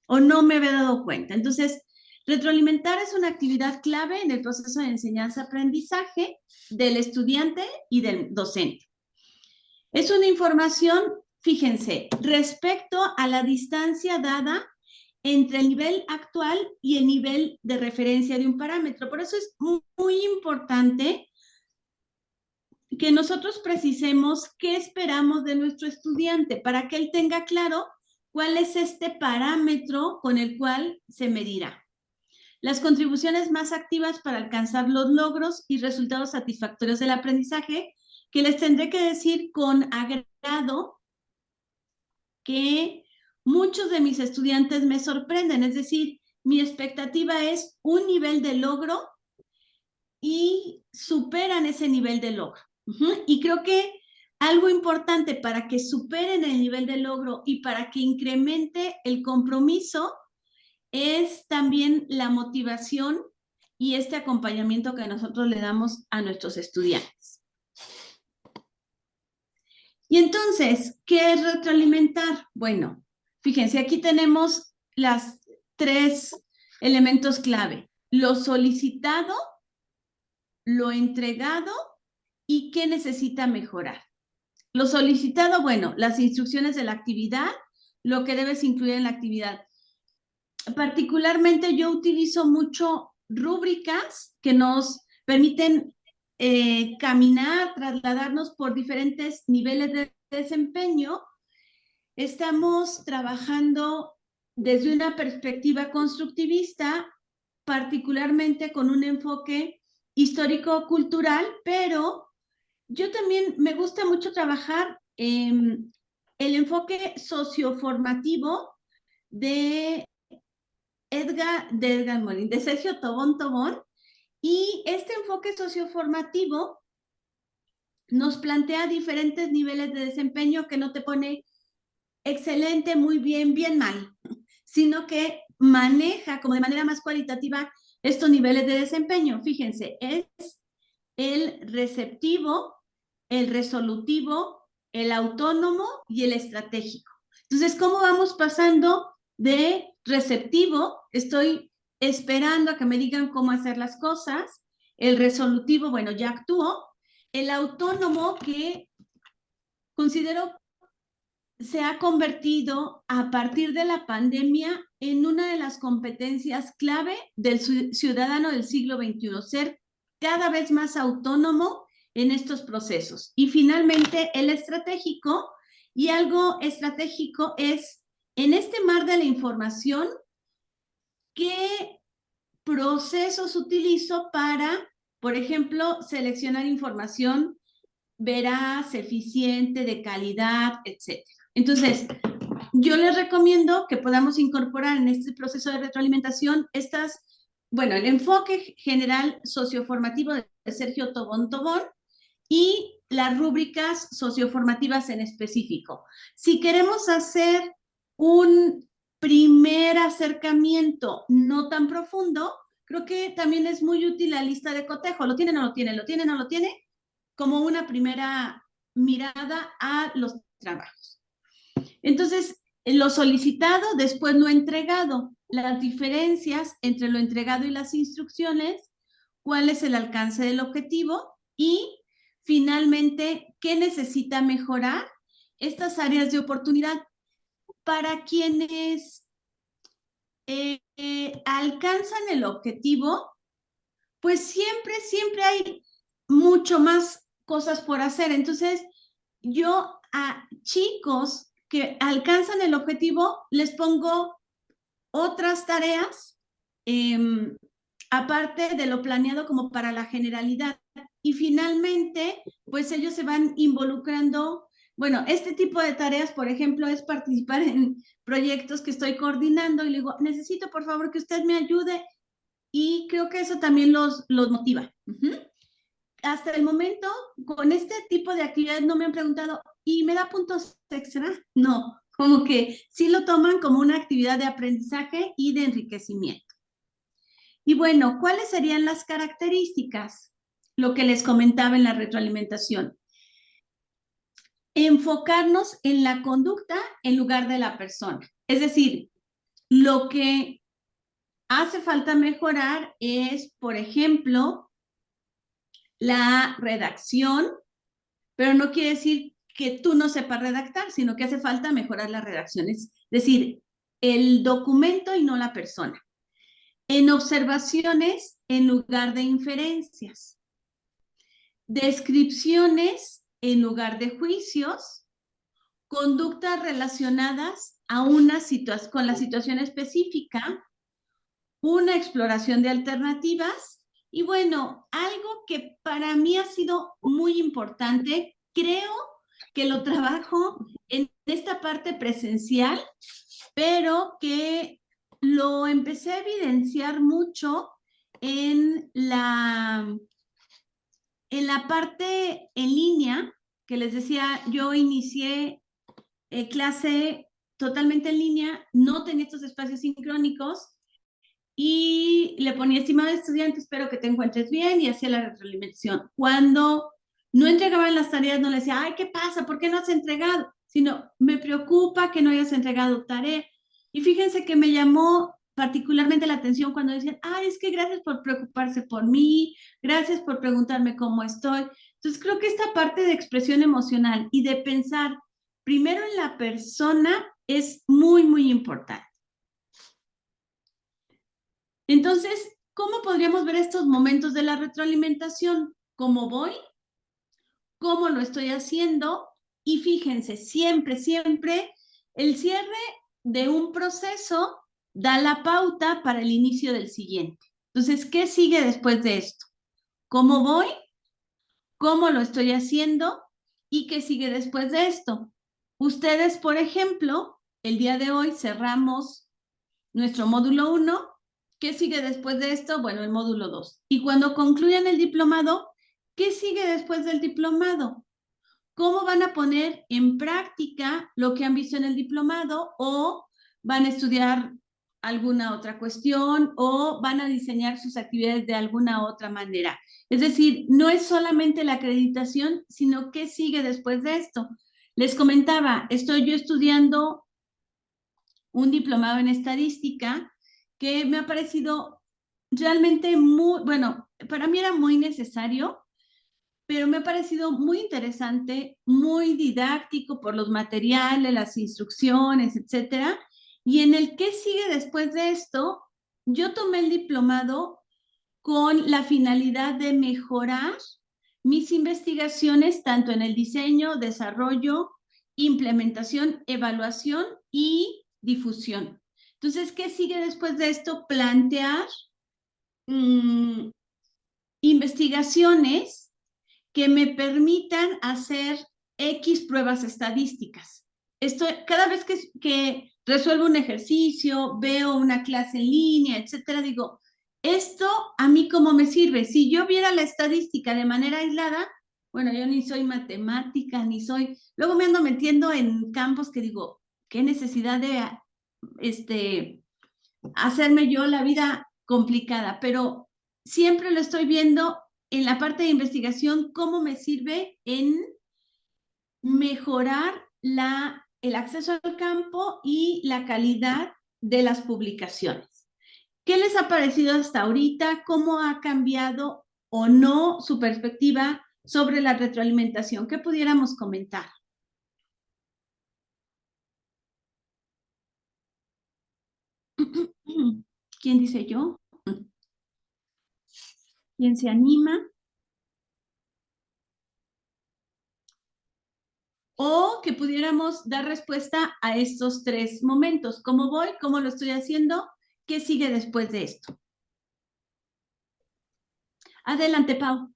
o no me había dado cuenta? Entonces, retroalimentar es una actividad clave en el proceso de enseñanza-aprendizaje del estudiante y del docente. Es una información, fíjense, respecto a la distancia dada entre el nivel actual y el nivel de referencia de un parámetro. Por eso es muy importante que nosotros precisemos qué esperamos de nuestro estudiante para que él tenga claro cuál es este parámetro con el cual se medirá. Las contribuciones más activas para alcanzar los logros y resultados satisfactorios del aprendizaje, que les tendré que decir con agrado que muchos de mis estudiantes me sorprenden, es decir, mi expectativa es un nivel de logro y superan ese nivel de logro. Y creo que algo importante para que superen el nivel de logro y para que incremente el compromiso es también la motivación y este acompañamiento que nosotros le damos a nuestros estudiantes. Y entonces, ¿qué es retroalimentar? Bueno, fíjense, aquí tenemos las 3 elementos clave: lo solicitado, lo entregado y qué necesita mejorar. Lo solicitado, bueno, las instrucciones de la actividad, lo que debes incluir en la actividad. Particularmente yo utilizo mucho rúbricas que nos permiten caminar, trasladarnos por diferentes niveles de desempeño. Estamos trabajando desde una perspectiva constructivista, particularmente con un enfoque histórico-cultural, pero yo también me gusta mucho trabajar el enfoque socioformativo de Edgar Morin, de Sergio Tobón Tobón, y este enfoque socioformativo nos plantea diferentes niveles de desempeño que no te pone excelente, muy bien, bien mal, sino que maneja como de manera más cualitativa estos niveles de desempeño. Fíjense, es el receptivo, el resolutivo, el autónomo y el estratégico. Entonces, ¿cómo vamos pasando de receptivo? Estoy esperando a que me digan cómo hacer las cosas. El resolutivo, bueno, ya actuó. El autónomo, que considero se ha convertido a partir de la pandemia en una de las competencias clave del ciudadano del siglo XXI, ser cada vez más autónomo en estos procesos. Y finalmente el estratégico, y algo estratégico es, en este mar de la información, ¿qué procesos utilizo para, por ejemplo, seleccionar información veraz, eficiente, de calidad, etc.? Entonces, yo les recomiendo que podamos incorporar en este proceso de retroalimentación el enfoque general socioformativo de Sergio Tobón Tobón y las rúbricas socioformativas en específico. Si queremos hacer un primer acercamiento no tan profundo, creo que también es muy útil la lista de cotejo. ¿Lo tiene o no lo tiene? ¿Lo tiene o no lo tiene? Como una primera mirada a los trabajos. Entonces, lo solicitado, después lo entregado, las diferencias entre lo entregado y las instrucciones, cuál es el alcance del objetivo y, finalmente, qué necesita mejorar estas áreas de oportunidad para quienes alcanzan el objetivo. Pues siempre hay mucho más cosas por hacer. Entonces, yo a chicos que alcanzan el objetivo les pongo otras tareas, aparte de lo planeado como para la generalidad. Y finalmente, pues ellos se van involucrando. Bueno, este tipo de tareas, por ejemplo, es participar en proyectos que estoy coordinando y le digo, necesito por favor que usted me ayude, y creo que eso también los motiva. Hasta el momento, con este tipo de actividades no me han preguntado, ¿y me da puntos extra? No, como que sí lo toman como una actividad de aprendizaje y de enriquecimiento. Y bueno, ¿cuáles serían las características? Lo que les comentaba en la retroalimentación. Enfocarnos en la conducta en lugar de la persona. Es decir, lo que hace falta mejorar es, por ejemplo, la redacción, pero no quiere decir que tú no sepas redactar, sino que hace falta mejorar las redacciones. Es decir, el documento y no la persona. En observaciones en lugar de inferencias. Descripciones en lugar de juicios. Conductas relacionadas a con la situación específica. Una exploración de alternativas. Y bueno, algo que para mí ha sido muy importante, creo que lo trabajo en esta parte presencial, pero que lo empecé a evidenciar mucho en la parte en línea, que les decía, yo inicié clase totalmente en línea, no tenía estos espacios sincrónicos, y le ponía, estimado estudiante, espero que te encuentres bien, y hacía la retroalimentación. Cuando no entregaban las tareas, no le decía, ay, ¿qué pasa? ¿Por qué no has entregado? Sino, me preocupa que no hayas entregado tarea. Y fíjense que me llamó particularmente la atención cuando decían, ay, es que gracias por preocuparse por mí, gracias por preguntarme cómo estoy. Entonces, creo que esta parte de expresión emocional y de pensar primero en la persona es muy, muy importante. Entonces, ¿cómo podríamos ver estos momentos de la retroalimentación? ¿Cómo voy? ¿Cómo lo estoy haciendo? Y fíjense, siempre, siempre el cierre de un proceso da la pauta para el inicio del siguiente. Entonces, ¿qué sigue después de esto? ¿Cómo voy? ¿Cómo lo estoy haciendo? ¿Y qué sigue después de esto? Ustedes, por ejemplo, el día de hoy cerramos nuestro módulo 1. ¿Qué sigue después de esto? Bueno, el módulo 2. Y cuando concluyan el diplomado, ¿qué sigue después del diplomado? ¿Cómo van a poner en práctica lo que han visto en el diplomado o van a estudiar alguna otra cuestión o van a diseñar sus actividades de alguna otra manera? Es decir, no es solamente la acreditación, sino qué sigue después de esto. Les comentaba, estoy yo estudiando un diplomado en estadística que me ha parecido realmente muy, bueno, para mí era muy necesario, pero me ha parecido muy interesante, muy didáctico por los materiales, las instrucciones, etcétera. Y en el que sigue después de esto, yo tomé el diplomado con la finalidad de mejorar mis investigaciones tanto en el diseño, desarrollo, implementación, evaluación y difusión. Entonces, ¿qué sigue después de esto? Plantear investigaciones que me permitan hacer X pruebas estadísticas. Esto, cada vez que resuelvo un ejercicio, veo una clase en línea, etcétera, digo, ¿esto a mí cómo me sirve? Si yo viera la estadística de manera aislada, bueno, yo ni soy matemática, ni soy... Luego me ando metiendo en campos que digo, ¿qué necesidad de hacerme yo la vida complicada? Pero siempre lo estoy viendo en la parte de investigación, cómo me sirve en mejorar el acceso al campo y la calidad de las publicaciones. ¿Qué les ha parecido hasta ahorita? ¿Cómo ha cambiado o no su perspectiva sobre la retroalimentación? ¿Qué pudiéramos comentar? ¿Quién dice yo? ¿Quién se anima? O que pudiéramos dar respuesta a estos tres momentos. ¿Cómo voy? ¿Cómo lo estoy haciendo? ¿Qué sigue después de esto? Adelante, Pau.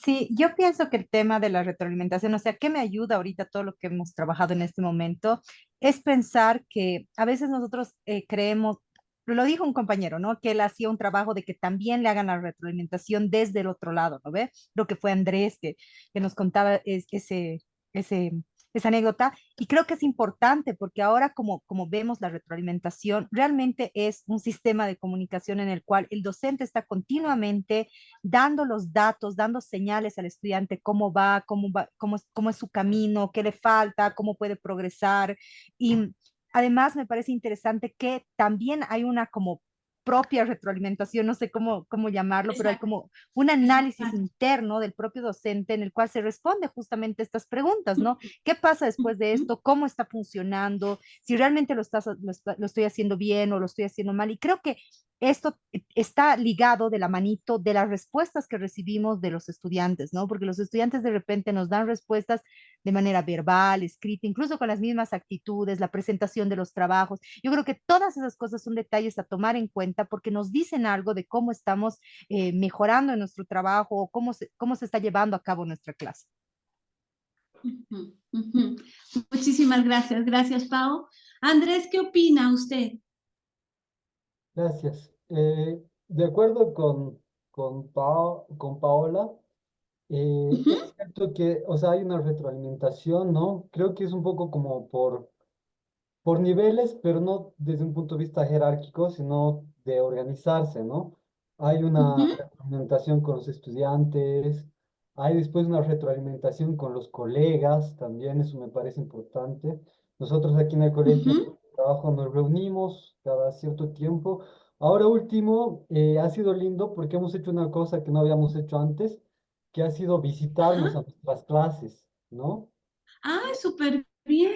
Sí, yo pienso que el tema de la retroalimentación, o sea, ¿qué me ayuda ahorita todo lo que hemos trabajado en este momento? Es pensar que a veces nosotros creemos, lo dijo un compañero, ¿no? Que él hacía un trabajo de que también le hagan la retroalimentación desde el otro lado, ¿no ve? Lo que fue Andrés que nos contaba ese, esa anécdota. Y creo que es importante porque ahora como vemos la retroalimentación, realmente es un sistema de comunicación en el cual el docente está continuamente dando los datos, dando señales al estudiante, cómo es su camino, qué le falta, cómo puede progresar. Y además me parece interesante que también hay una como propia retroalimentación, no sé cómo llamarlo, pero hay Exacto. como un análisis interno del propio docente en el cual se responde justamente estas preguntas, ¿no? ¿Qué pasa después de esto? ¿Cómo está funcionando? Si realmente lo estoy haciendo bien o lo estoy haciendo mal. Y creo que esto está ligado de la manito de las respuestas que recibimos de los estudiantes, ¿no? Porque los estudiantes de repente nos dan respuestas de manera verbal, escrita, incluso con las mismas actitudes, la presentación de los trabajos. Yo creo que todas esas cosas son detalles a tomar en cuenta porque nos dicen algo de cómo estamos mejorando en nuestro trabajo o cómo se está llevando a cabo nuestra clase. Muchísimas gracias. Gracias, Pau. Andrés, ¿qué opina usted? Gracias. De acuerdo con Paola, es cierto que, o sea, hay una retroalimentación, ¿no? Creo que es un poco como por niveles, pero no desde un punto de vista jerárquico, sino de organizarse, ¿no? hay una Ujú. retroalimentación con los estudiantes, hay después una retroalimentación con los colegas, también eso me parece importante. Nosotros aquí en el colegio Ujú. de trabajo nos reunimos cada cierto tiempo. Ahora último, ha sido lindo porque hemos hecho una cosa que no habíamos hecho antes, que ha sido visitarnos Ajá. a nuestras clases, ¿no? Ay, súper bien.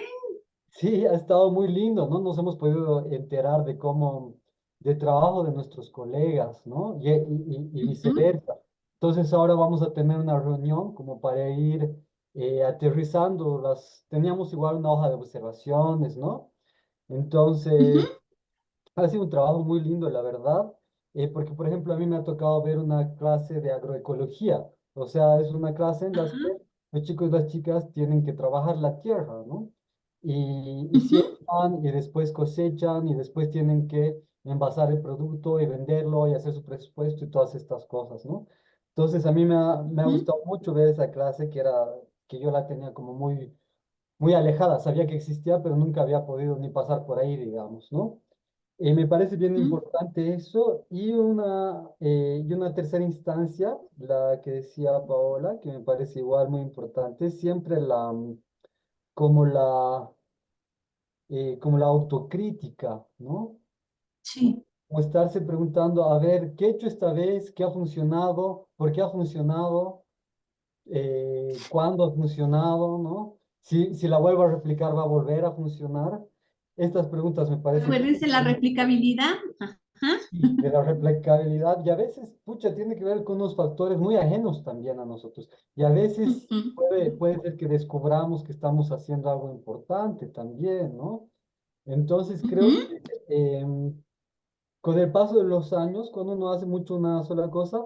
Sí, ha estado muy lindo, ¿no? Nos hemos podido enterar de cómo, de trabajo de nuestros colegas, ¿no? Y Ujú. viceversa. Entonces ahora vamos a tener una reunión como para ir aterrizando teníamos igual una hoja de observaciones, ¿no? Ujú. Entonces, ha sido un trabajo muy lindo, la verdad, porque, por ejemplo, a mí me ha tocado ver una clase de agroecología. O sea, es una clase en la Ajá. que los chicos y las chicas tienen que trabajar la tierra, ¿no? Y Ujú. siembran y después cosechan y después tienen que envasar el producto y venderlo y hacer su presupuesto y todas estas cosas, ¿no? Entonces, a mí me ha Ujú. gustado mucho ver esa clase que yo la tenía como muy alejada. Sabía que existía, pero nunca había podido ni pasar por ahí, digamos, ¿no? Me parece bien Ujú. importante eso. Y una tercera instancia, la que decía Paola, que me parece igual muy importante, siempre como la autocrítica, ¿no? Sí. Como estarse preguntando, a ver, ¿qué he hecho esta vez? ¿Qué ha funcionado? ¿Por qué ha funcionado? ¿Cuándo ha funcionado? ¿No? Si la vuelvo a replicar, ¿va a volver a funcionar? Estas preguntas me parecen Acuérdense la replicabilidad. Ajá. de la replicabilidad y a veces, pucha, tiene que ver con unos factores muy ajenos también a nosotros. Y a veces Ujú. puede ser que descubramos que estamos haciendo algo importante también, ¿no? Entonces creo Ujú. que con el paso de los años, cuando uno hace mucho una sola cosa,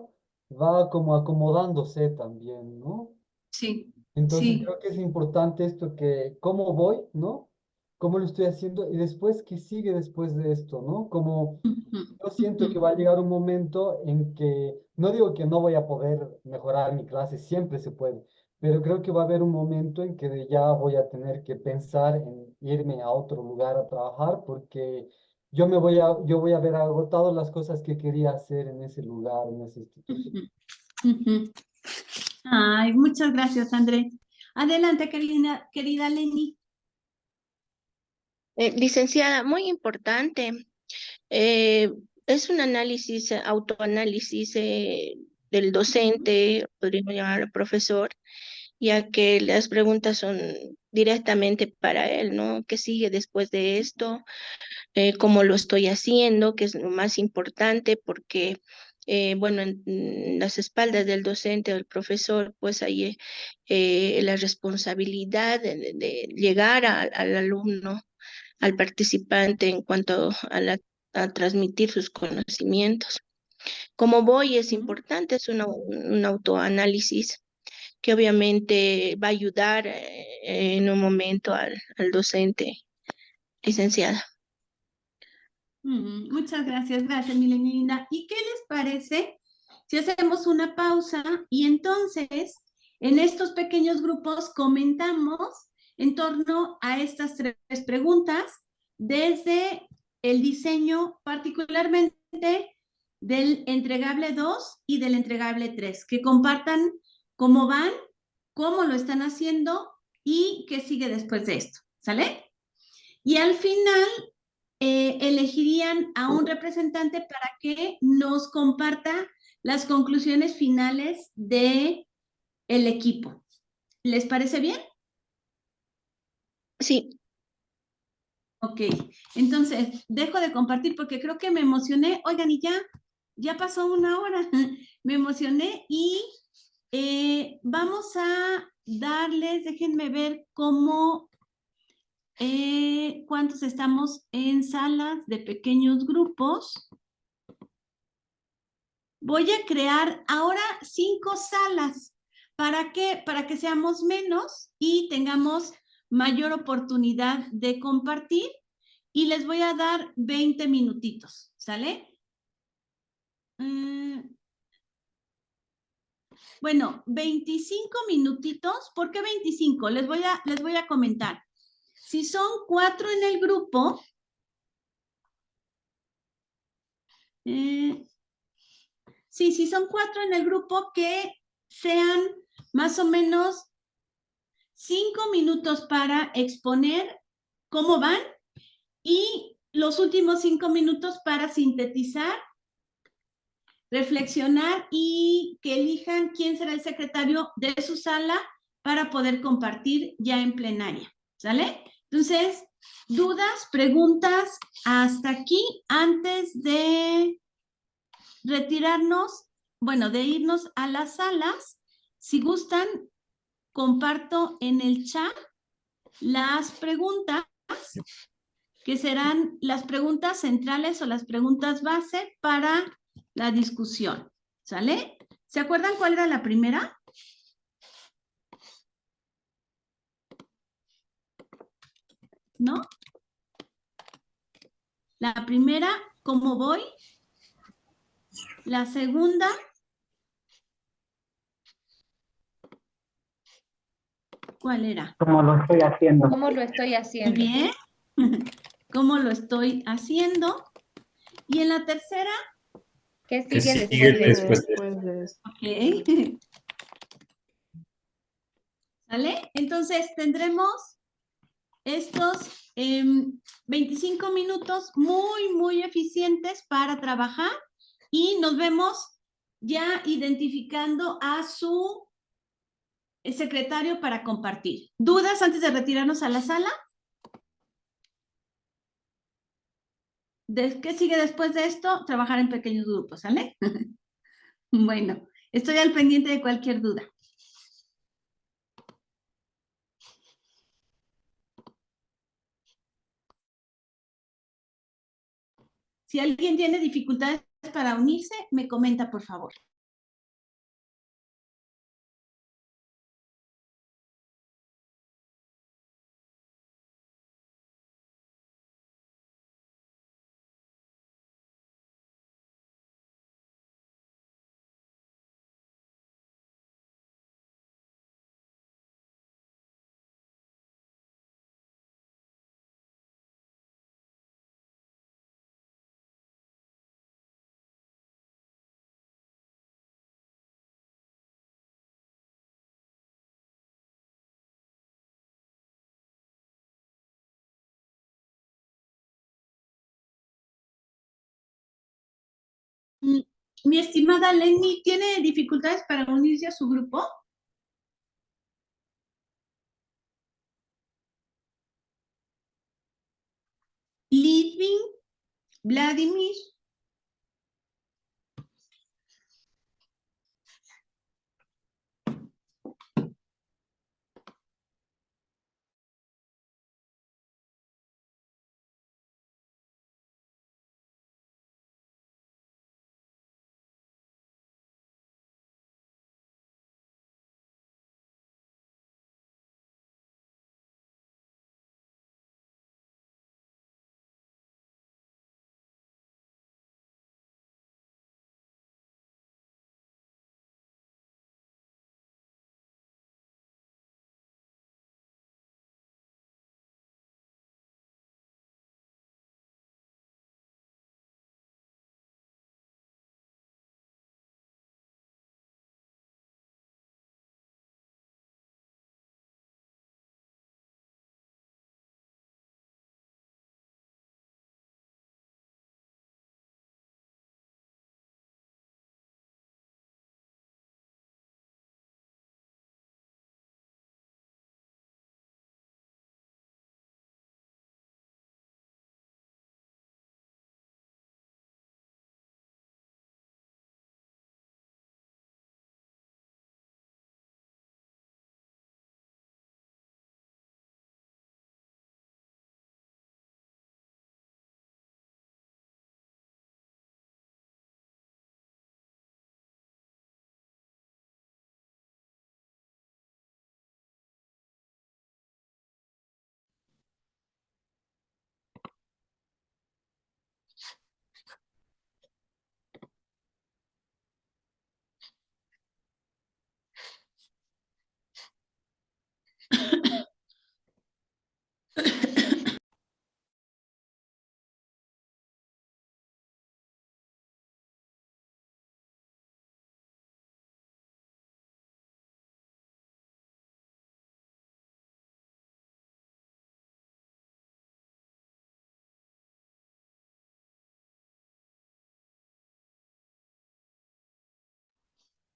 va como acomodándose también, ¿no? Sí. Entonces Sí. creo que es importante esto que, ¿cómo voy, no? ¿Cómo lo estoy haciendo? Y después, ¿qué sigue después de esto, no? Como Ujú. yo Ujú. siento que va a llegar un momento en que, no digo que no voy a poder mejorar mi clase, siempre se puede, pero creo que va a haber un momento en que ya voy a tener que pensar en irme a otro lugar a trabajar porque yo voy a haber agotado las cosas que quería hacer en ese lugar, en esa institución. Ujú. Ujú. Ay, muchas gracias, Andrés. Adelante, querida Lenny. Licenciada, muy importante. Eh, es un análisis, autoanálisis del docente, podríamos llamarlo profesor, ya que las preguntas son directamente para él, ¿no? ¿Qué sigue después de esto? ¿Cómo lo estoy haciendo? Que es lo más importante porque, bueno, en las espaldas del docente o del profesor, pues hay la responsabilidad de llegar al alumno, al participante en cuanto a transmitir sus conocimientos. Como voy es Ujú. importante, es un autoanálisis que obviamente va a ayudar en un momento al docente, licenciada. Muchas gracias, mi linda. ¿Y qué les parece si hacemos una pausa y entonces en estos pequeños grupos comentamos en torno a estas tres preguntas desde el diseño particularmente del entregable 2 y del entregable 3, que compartan cómo van, cómo lo están haciendo y qué sigue después de esto, ¿sale? Y al final elegirían a un representante para que nos comparta las conclusiones finales de el equipo. ¿Les parece bien? Sí, Ok, entonces dejo de compartir porque creo que me emocioné. Oigan, y ya pasó una hora. Me emocioné y vamos a darles, déjenme ver cuántos estamos en salas de pequeños grupos. Voy a crear ahora 5 salas. ¿Para qué? Para que seamos menos y tengamos mayor oportunidad de compartir. Y les voy a dar 20 minutitos, ¿sale? Bueno, 25 minutitos. ¿Por qué 25? Les voy a comentar. Si son 4 en el grupo, Sí, si son 4 en el grupo, que sean más o menos 5 minutos para exponer cómo van y los últimos 5 minutos para sintetizar, reflexionar y que elijan quién será el secretario de su sala para poder compartir ya en plenaria. ¿Sale? Entonces, dudas, preguntas hasta aquí antes de retirarnos, bueno, de irnos a las salas. Si gustan, comparto en el chat las preguntas que serán las preguntas centrales o las preguntas base para la discusión. ¿Sale? ¿Se acuerdan cuál era la primera? ¿No? La primera, ¿cómo voy? La segunda, ¿cuál era? Como lo estoy haciendo. ¿Cómo lo estoy Muy haciendo? bien. ¿Cómo lo estoy haciendo? Y en la tercera, ¿Qué ¿Qué sigue sigue después de después de eso? ok. ¿Sale? Entonces tendremos estos 25 minutos muy eficientes para trabajar y nos vemos ya identificando a su secretario para compartir. ¿Dudas antes de retirarnos a la sala? ¿Qué sigue después de esto? Trabajar en pequeños grupos, ¿sale? Bueno, estoy al pendiente de cualquier duda. Si alguien tiene dificultades para unirse, me comenta, por favor. Mi estimada Lenny, ¿tiene dificultades para unirse a su grupo? Litvin, Vladimir.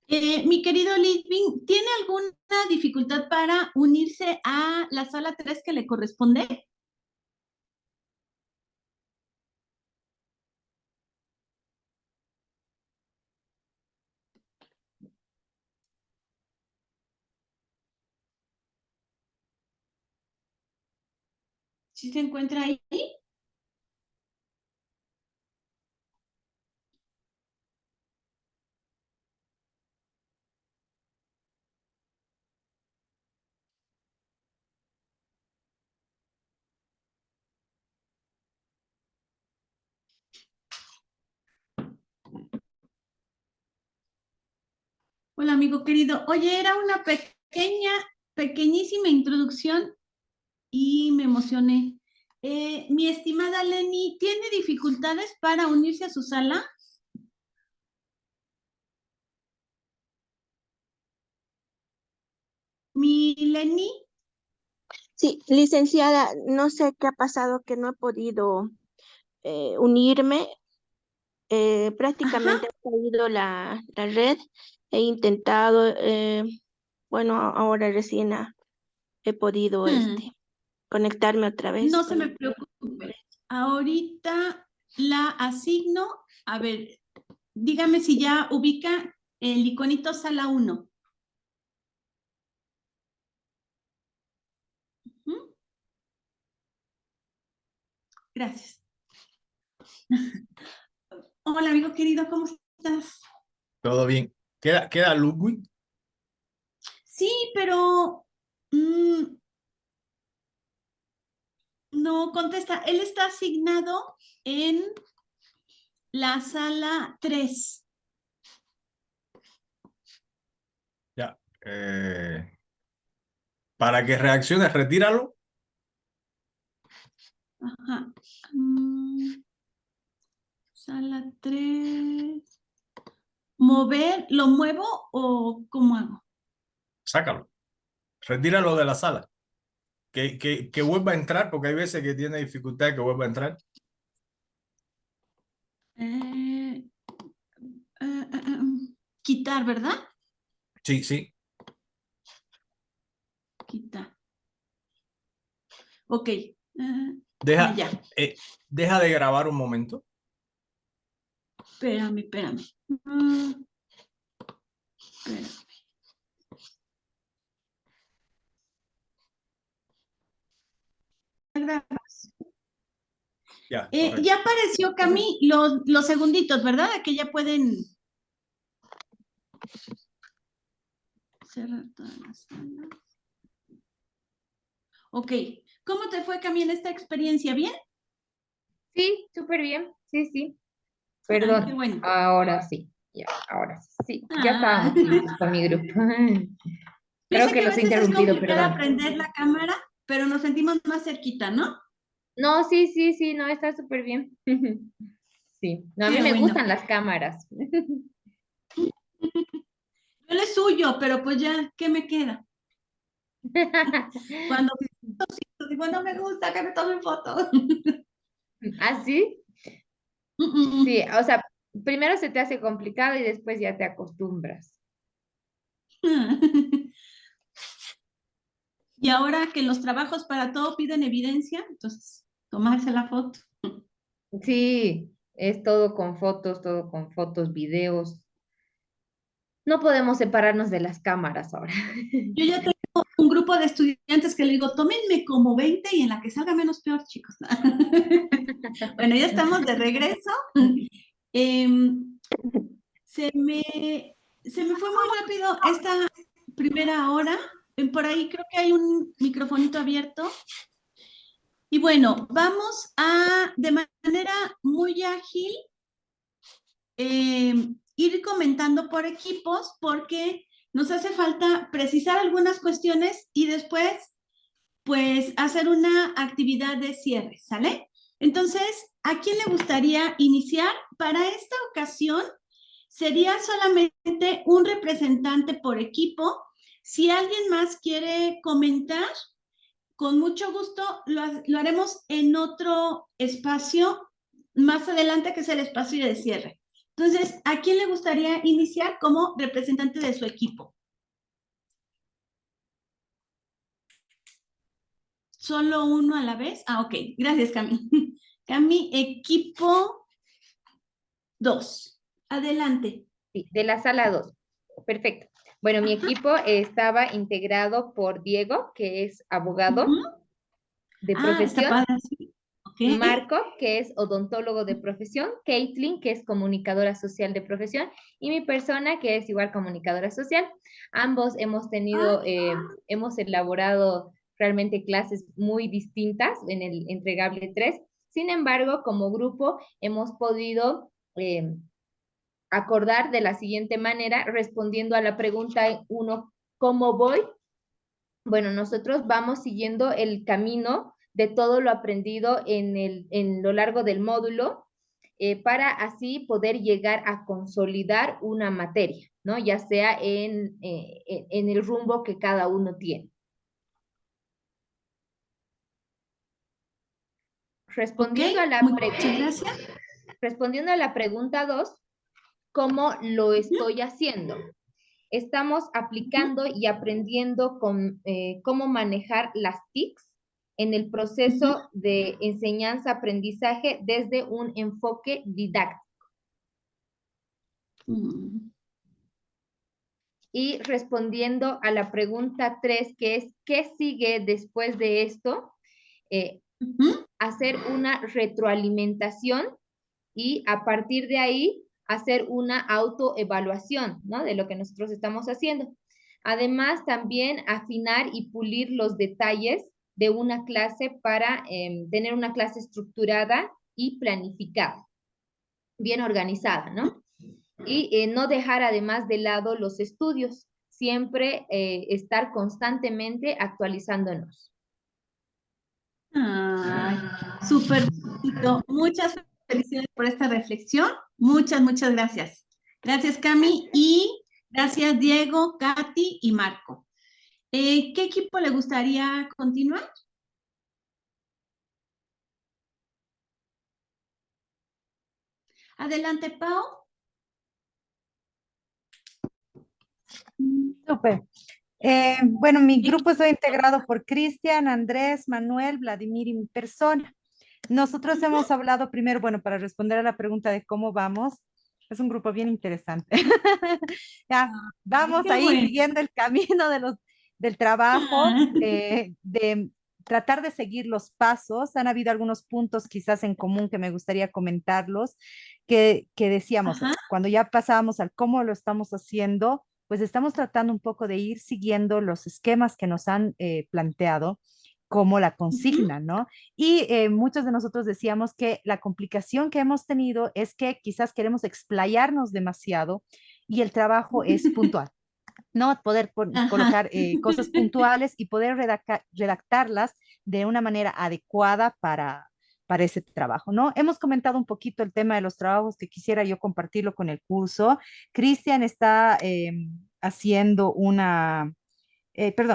Mi querido Litvin, ¿tiene alguna dificultad para unirse a la sala 3 que le corresponde? ¿Sí se encuentra ahí? Hola, amigo querido. Oye, era una pequeñísima introducción y me emocioné. Mi estimada Lenny, ¿tiene dificultades para unirse a su sala? Mi Lenny. Sí, licenciada, no sé qué ha pasado que no he podido unirme. Prácticamente Ajá. ha caído la red. He intentado, bueno, ahora recién he podido conectarme otra vez No se con me preocupe. Ahorita la asigno. A ver, dígame si ya ubica el iconito sala 1. Gracias. Hola, amigo querido, ¿cómo estás? Todo bien. ¿Queda Ludwig? Sí, pero no contesta. Él está asignado en la sala 3. Ya. Para que reaccione, retíralo. Ajá. Sala 3. ¿Mover? ¿Lo muevo o cómo hago? Sácalo. Retíralo de la sala. Que vuelva a entrar, porque hay veces que tiene dificultad que vuelva a entrar. Quitar, ¿verdad? Sí, sí. Quitar. Ok. Deja, Ya. deja de grabar un momento. Espérame. Espérame. Ya, Ya apareció, Cami, los segunditos, ¿verdad? Que ya pueden cerrar todas las salas. Ok. ¿Cómo te fue, Cami, en esta experiencia? ¿Bien? Sí, súper bien. Sí, sí. Qué Perdón. bueno. Ahora sí. Ya, ahora sí. Sí, ya Ah. estábamos listos con mi grupo. Yo Creo sé que que a los he veces es interrumpido, complicado perdón. aprender la cámara, pero nos sentimos más cerquita, ¿no? No, sí, sí, sí, no, está súper bien. Sí, no, a mí Qué me bueno. gustan las cámaras. Yo le suyo, pero pues ya, ¿qué me queda? Cuando digo, no me gusta que me tomen fotos. ¿Ah, sí? Sí, o sea, primero se te hace complicado y después ya te acostumbras. Y ahora que los trabajos para todo piden evidencia, entonces tomarse la foto. Sí, es todo con fotos, videos. No podemos separarnos de las cámaras ahora. Yo ya tengo un grupo de estudiantes que le digo, tómenme como 20 y en la que salga menos peor, chicos. Bueno, ya estamos de regreso. Se me fue muy rápido esta primera hora. Por ahí creo que hay un microfonito abierto. Y bueno, vamos a, de manera muy ágil, ir comentando por equipos porque nos hace falta precisar algunas cuestiones y después, pues, hacer una actividad de cierre, ¿sale? Entonces, ¿a quién le gustaría iniciar? Para esta ocasión, sería solamente un representante por equipo. Si alguien más quiere comentar, con mucho gusto lo haremos en otro espacio más adelante, que es el espacio de cierre. Entonces, ¿a quién le gustaría iniciar como representante de su equipo? ¿Solo uno a la vez? Ah, ok. Gracias, Cami. Cami, equipo 2. Adelante. Sí, de la sala 2. Perfecto. Bueno, mi equipo estaba integrado por Diego, que es abogado de Está profesión, padre, sí. Ok. Marco, que es odontólogo de profesión, Caitlin, que es comunicadora social de profesión, y mi persona, que es igual comunicadora social. Ambos hemos tenido, hemos elaborado realmente clases muy distintas en el entregable 3. Sin embargo, como grupo hemos podido acordar de la siguiente manera, respondiendo a la pregunta 1, ¿cómo voy? Bueno, nosotros vamos siguiendo el camino de todo lo aprendido en lo largo del módulo para así poder llegar a consolidar una materia, ¿no? Ya sea en el rumbo que cada uno tiene. Respondiendo Ok, a la muchas gracias. respondiendo a la pregunta 2, ¿cómo lo estoy haciendo? Estamos aplicando y aprendiendo cómo manejar las TICs en el proceso de enseñanza-aprendizaje desde un enfoque didáctico. Y respondiendo a la pregunta 3, que es, ¿qué sigue después de esto? Hacer una retroalimentación y a partir de ahí hacer una autoevaluación, ¿no? De lo que nosotros estamos haciendo. Además, también afinar y pulir los detalles de una clase para tener una clase estructurada y planificada, bien organizada, ¿no? Y no dejar además de lado los estudios, siempre estar constantemente actualizándonos. Ay, súper bonito. Muchas felicidades por esta reflexión. Muchas gracias. Gracias, Cami. Y gracias, Diego, Katy y Marco. ¿Qué equipo le gustaría continuar? Adelante, Pau. Súper. Bueno, mi grupo está integrado por Cristian, Andrés, Manuel, Vladimir y mi persona. Nosotros hemos hablado primero, bueno, para responder a la pregunta de cómo vamos, es un grupo bien interesante. Ya, vamos Qué ahí bueno. siguiendo el camino del trabajo, de tratar de seguir los pasos. Han habido algunos puntos quizás en común que me gustaría comentarlos, que decíamos, Ajá. cuando ya pasábamos al cómo lo estamos haciendo, pues estamos tratando un poco de ir siguiendo los esquemas que nos han planteado como la consigna, ¿no? Y muchos de nosotros decíamos que la complicación que hemos tenido es que quizás queremos explayarnos demasiado y el trabajo es puntual. ¿No? Poder colocar cosas puntuales y poder redactarlas de una manera adecuada para ese trabajo, ¿no? Hemos comentado un poquito el tema de los trabajos que quisiera yo compartirlo con el curso. Cristian está haciendo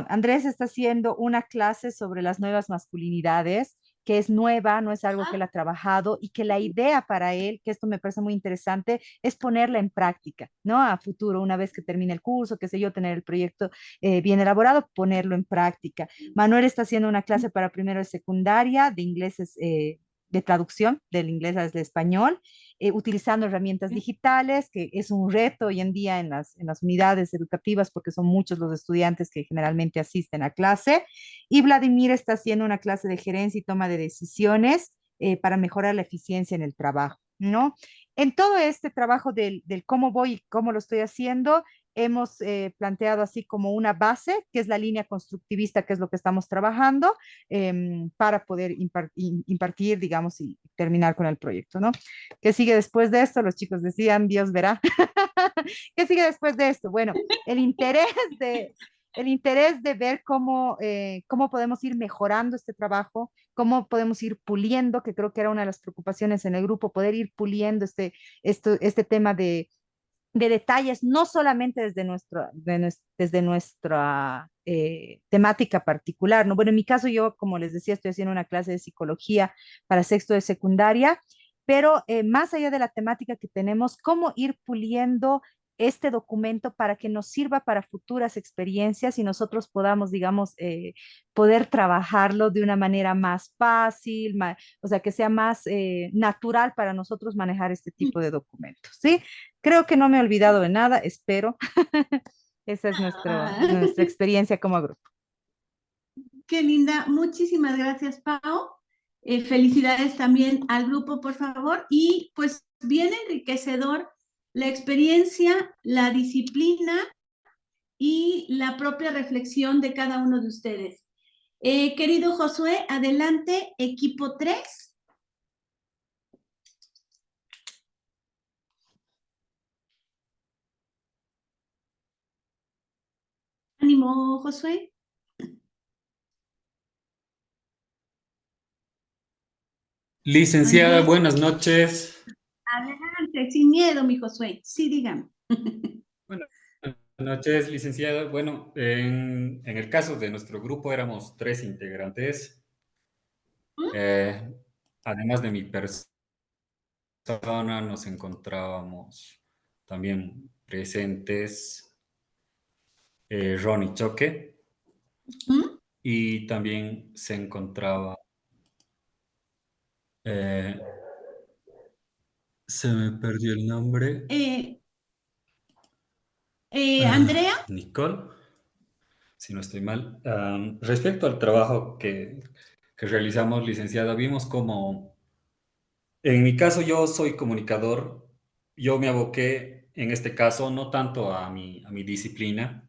Andrés está haciendo una clase sobre las nuevas masculinidades, que es nueva, no es algo que él ha trabajado y que la idea para él, que esto me parece muy interesante, es ponerla en práctica, ¿no? A futuro, una vez que termine el curso, qué sé yo, tener el proyecto bien elaborado, ponerlo en práctica. Manuel está haciendo una clase para primero de secundaria de inglés, de traducción del inglés al español, utilizando herramientas digitales, que es un reto hoy en día en las unidades educativas porque son muchos los estudiantes que generalmente asisten a clase. Y Vladimir está haciendo una clase de gerencia y toma de decisiones para mejorar la eficiencia en el trabajo, ¿no? En todo este trabajo del cómo voy y cómo lo estoy haciendo, hemos planteado así como una base, que es la línea constructivista, que es lo que estamos trabajando para poder impartir, digamos, y terminar con el proyecto, ¿no? ¿Qué sigue después de esto? Los chicos decían, Dios verá. ¿Qué sigue después de esto? Bueno, el interés de ver cómo podemos ir mejorando este trabajo, cómo podemos ir puliendo, que creo que era una de las preocupaciones en el grupo, poder ir puliendo este tema de detalles, no solamente desde nuestra temática particular, ¿no? Bueno, en mi caso yo, como les decía, estoy haciendo una clase de psicología para sexto de secundaria pero más allá de la temática que tenemos, cómo ir puliendo este documento para que nos sirva para futuras experiencias y nosotros podamos, digamos, poder trabajarlo de una manera más fácil, o sea, que sea más natural para nosotros manejar este tipo de documentos, ¿sí? Creo que no me he olvidado de nada, espero. Esa es Ah, nuestra experiencia como grupo. qué linda. Muchísimas gracias, Pau. Felicidades también al grupo, por favor. Y pues bien enriquecedor la experiencia, la disciplina y la propia reflexión de cada uno de ustedes. Querido Josué, adelante, equipo 3. Ánimo, Josué. Licenciada, Andrés, buenas noches. adelante, sin miedo, mi Josué. Sí, dígame. Buenas noches, licenciada. Bueno, en el caso de nuestro grupo éramos 3 integrantes. Eh, Además de mi persona, nos encontrábamos también presentes Ronnie Choque ¿Mm? y también se encontraba, eh, se me perdió el nombre, Eh, Andrea. Nicole, si no estoy mal. Respecto al trabajo que realizamos, licenciada, vimos como, en mi caso yo soy comunicador, yo me aboqué en este caso no tanto a mi disciplina,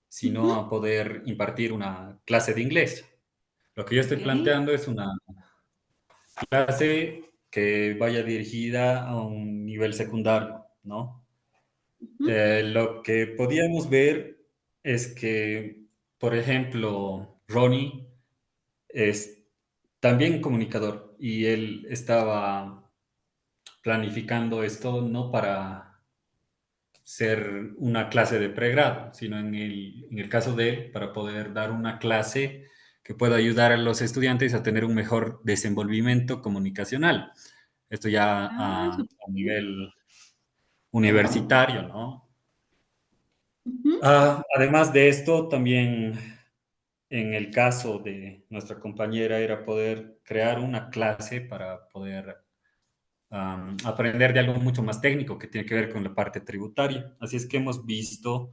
sino a poder impartir una clase de inglés. Lo que yo estoy Ok. planteando es una clase que vaya dirigida a un nivel secundario, ¿no? Lo que podíamos ver es que, por ejemplo, Ronnie es también comunicador y él estaba planificando esto no para ser una clase de pregrado, sino en el caso de él, para poder dar una clase que pueda ayudar a los estudiantes a tener un mejor desenvolvimiento comunicacional. Esto ya Ah, a nivel universitario, ¿no? ujú. Además de esto, también en el caso de nuestra compañera era poder crear una clase para poder aprender de algo mucho más técnico que tiene que ver con la parte tributaria. Así es que hemos visto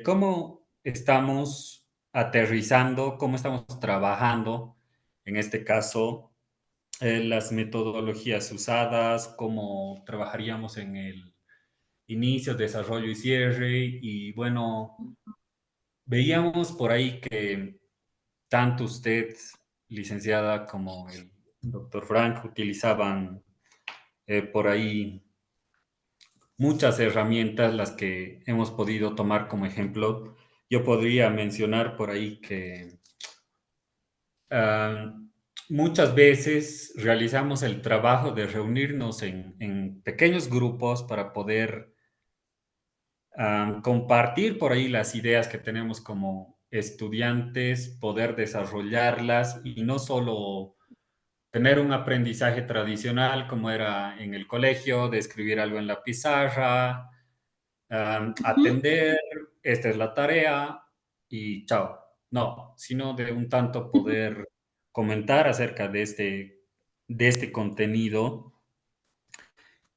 cómo estamos aterrizando, cómo estamos trabajando, en este caso, las metodologías usadas, cómo trabajaríamos en el inicio, desarrollo y cierre. Y bueno, veíamos por ahí que tanto usted, licenciada, como el doctor Frank utilizaban por ahí muchas herramientas las que hemos podido tomar como ejemplo. Yo podría mencionar por ahí que ah, muchas veces realizamos el trabajo de reunirnos en pequeños grupos para poder compartir por ahí las ideas que tenemos como estudiantes, poder desarrollarlas y no solo tener un aprendizaje tradicional como era en el colegio, de escribir algo en la pizarra, atender, esta es la tarea y chao. No, sino de un tanto poder comentar acerca de este contenido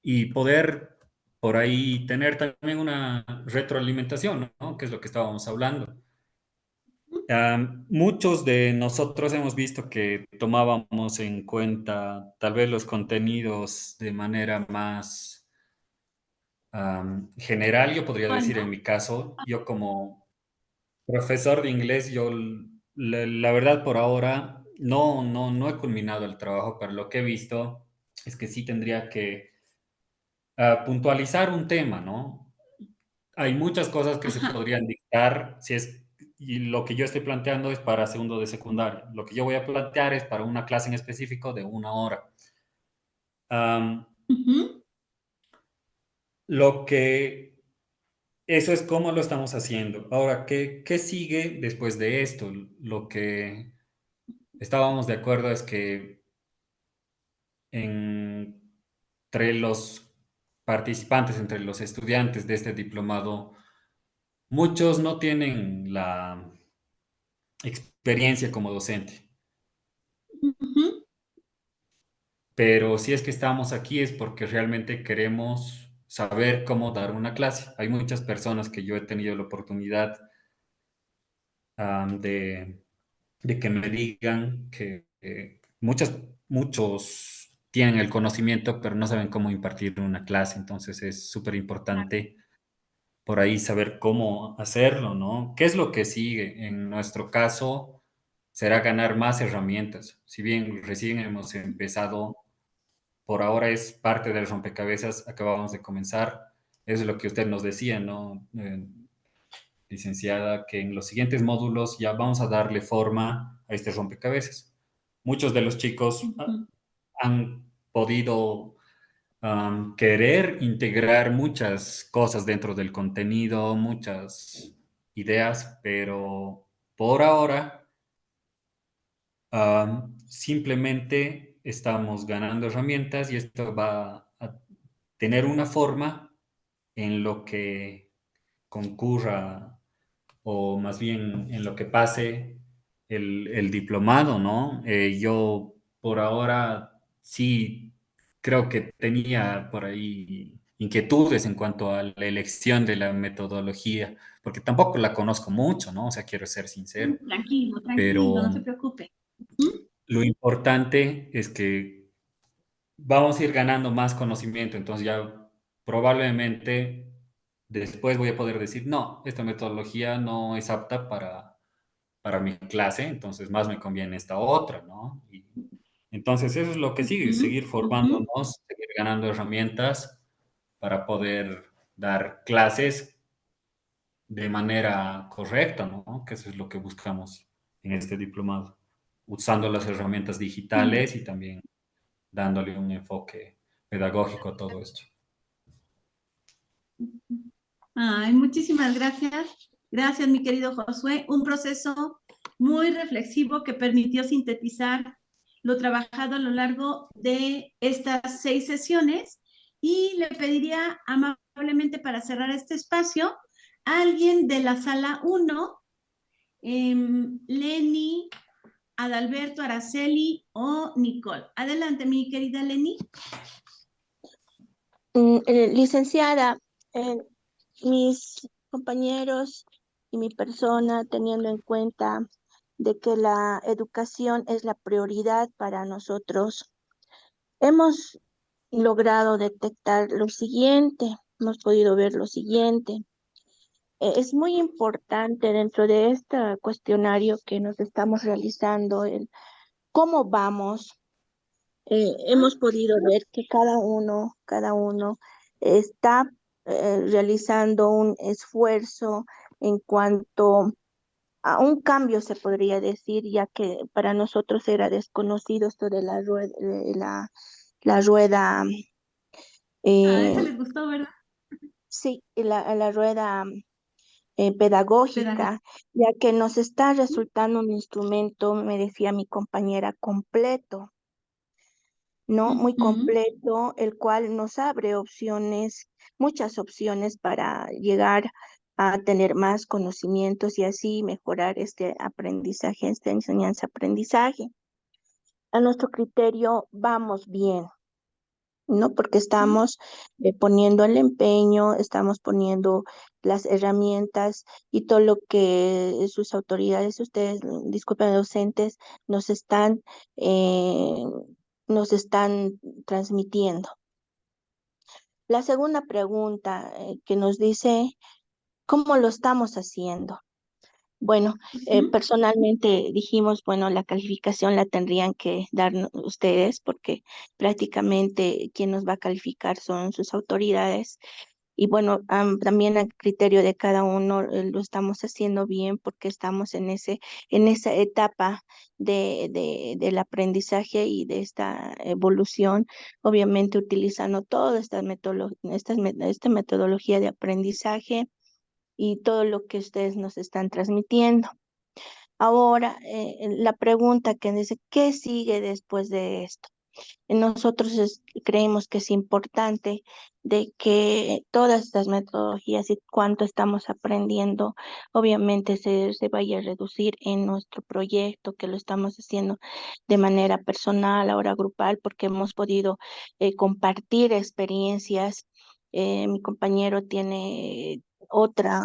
y poder por ahí tener también una retroalimentación, ¿no? Que es lo que estábamos hablando. Muchos de nosotros hemos visto que tomábamos en cuenta tal vez los contenidos de manera más general, yo podría decir en Bueno, mi caso, yo como profesor de inglés, yo la verdad por ahora no he culminado el trabajo, pero lo que he visto es que sí tendría que puntualizar un tema, ¿no? Hay muchas cosas que se ajá. podrían dictar si es, y lo que yo estoy planteando es para segundo de secundaria. Lo que yo voy a plantear es para una clase en específico de 1 hora. Am, Ujú. lo que, eso es cómo lo estamos haciendo. Ahora, ¿qué sigue después de esto? Lo que estábamos de acuerdo es que entre los participantes, entre los estudiantes de este diplomado, muchos no tienen la experiencia como docente. Ujú, Pero si es que estamos aquí es porque realmente queremos saber cómo dar una clase. Hay muchas personas que yo he tenido la oportunidad de que me digan que muchos tienen el conocimiento, pero no saben cómo impartir una clase. Entonces es súper importante por ahí saber cómo hacerlo, ¿no? ¿Qué es lo que sigue? En nuestro caso, será ganar más herramientas. Si bien recién hemos empezado, por ahora es parte del rompecabezas, acabamos de comenzar. Es lo que usted nos decía, ¿no? Licenciada, que en los siguientes módulos ya vamos a darle forma a este rompecabezas. Muchos de los chicos ujú. han podido querer integrar muchas cosas dentro del contenido, muchas ideas, pero por ahora simplemente estamos ganando herramientas y esto va a tener una forma en lo que concurra o más bien en lo que pase el diplomado, ¿no? Yo por ahora sí creo que tenía por ahí inquietudes en cuanto a la elección de la metodología, porque tampoco la conozco mucho, ¿no? O sea, quiero ser sincero, Tranquilo, tranquilo, no se pero preocupe. Ujú, lo importante es que vamos a ir ganando más conocimiento, entonces ya probablemente después voy a poder decir, no, esta metodología no es apta para mi clase, entonces más me conviene esta otra, ¿no? Y entonces eso es lo que sigue, ujú, seguir ujú. formándonos, seguir ganando herramientas para poder dar clases de manera correcta, ¿no? Que eso es lo que buscamos en este diplomado, usando las herramientas Sí. digitales y también dándole un enfoque pedagógico a todo esto. Ay, muchísimas gracias. Gracias, mi querido Josué. Un proceso muy reflexivo que permitió sintetizar lo trabajado a lo largo de estas 6 sesiones y le pediría amablemente para cerrar este espacio a alguien de la sala 1, Lenny, Adalberto, Araceli o Nicole. Adelante, mi querida Lenny. Licenciada, eh, mis compañeros y mi persona, teniendo en cuenta de que la educación es la prioridad para nosotros, hemos logrado detectar lo siguiente, hemos podido ver lo siguiente. Es muy importante dentro de este cuestionario que nos estamos realizando, el cómo vamos. Hemos podido ver que cada uno está realizando un esfuerzo en cuanto a un cambio, se podría decir, ya que para nosotros era desconocido esto de la rueda, A ese eh, les gustó, ¿verdad? sí, la rueda Pedagógico. pedagógica, ya que nos está resultando un instrumento, me decía mi compañera, completo, ¿no? Muy Ujú. completo, el cual nos abre opciones, muchas opciones para llegar a tener más conocimientos y así mejorar este aprendizaje, esta enseñanza-aprendizaje. A nuestro criterio vamos bien, ¿no? Porque estamos poniendo el empeño, estamos poniendo las herramientas y todo lo que sus autoridades, ustedes, disculpen, docentes, nos están, eh, nos están transmitiendo. La segunda pregunta que nos dice, ¿cómo lo estamos haciendo? Bueno, Ujú. personalmente dijimos, bueno, la calificación la tendrían que dar ustedes porque prácticamente quien nos va a calificar son sus autoridades. Y bueno, también a criterio de cada uno lo estamos haciendo bien porque estamos en esa etapa del aprendizaje y de esta evolución, obviamente utilizando toda esta metodología de aprendizaje y todo lo que ustedes nos están transmitiendo. Ahora, la pregunta que dice, ¿qué sigue después de esto? Nosotros creemos que es importante de que todas estas metodologías y cuánto estamos aprendiendo, obviamente se vaya a reducir en nuestro proyecto, que lo estamos haciendo de manera personal, ahora grupal, porque hemos podido compartir experiencias. Mi compañero tiene otra,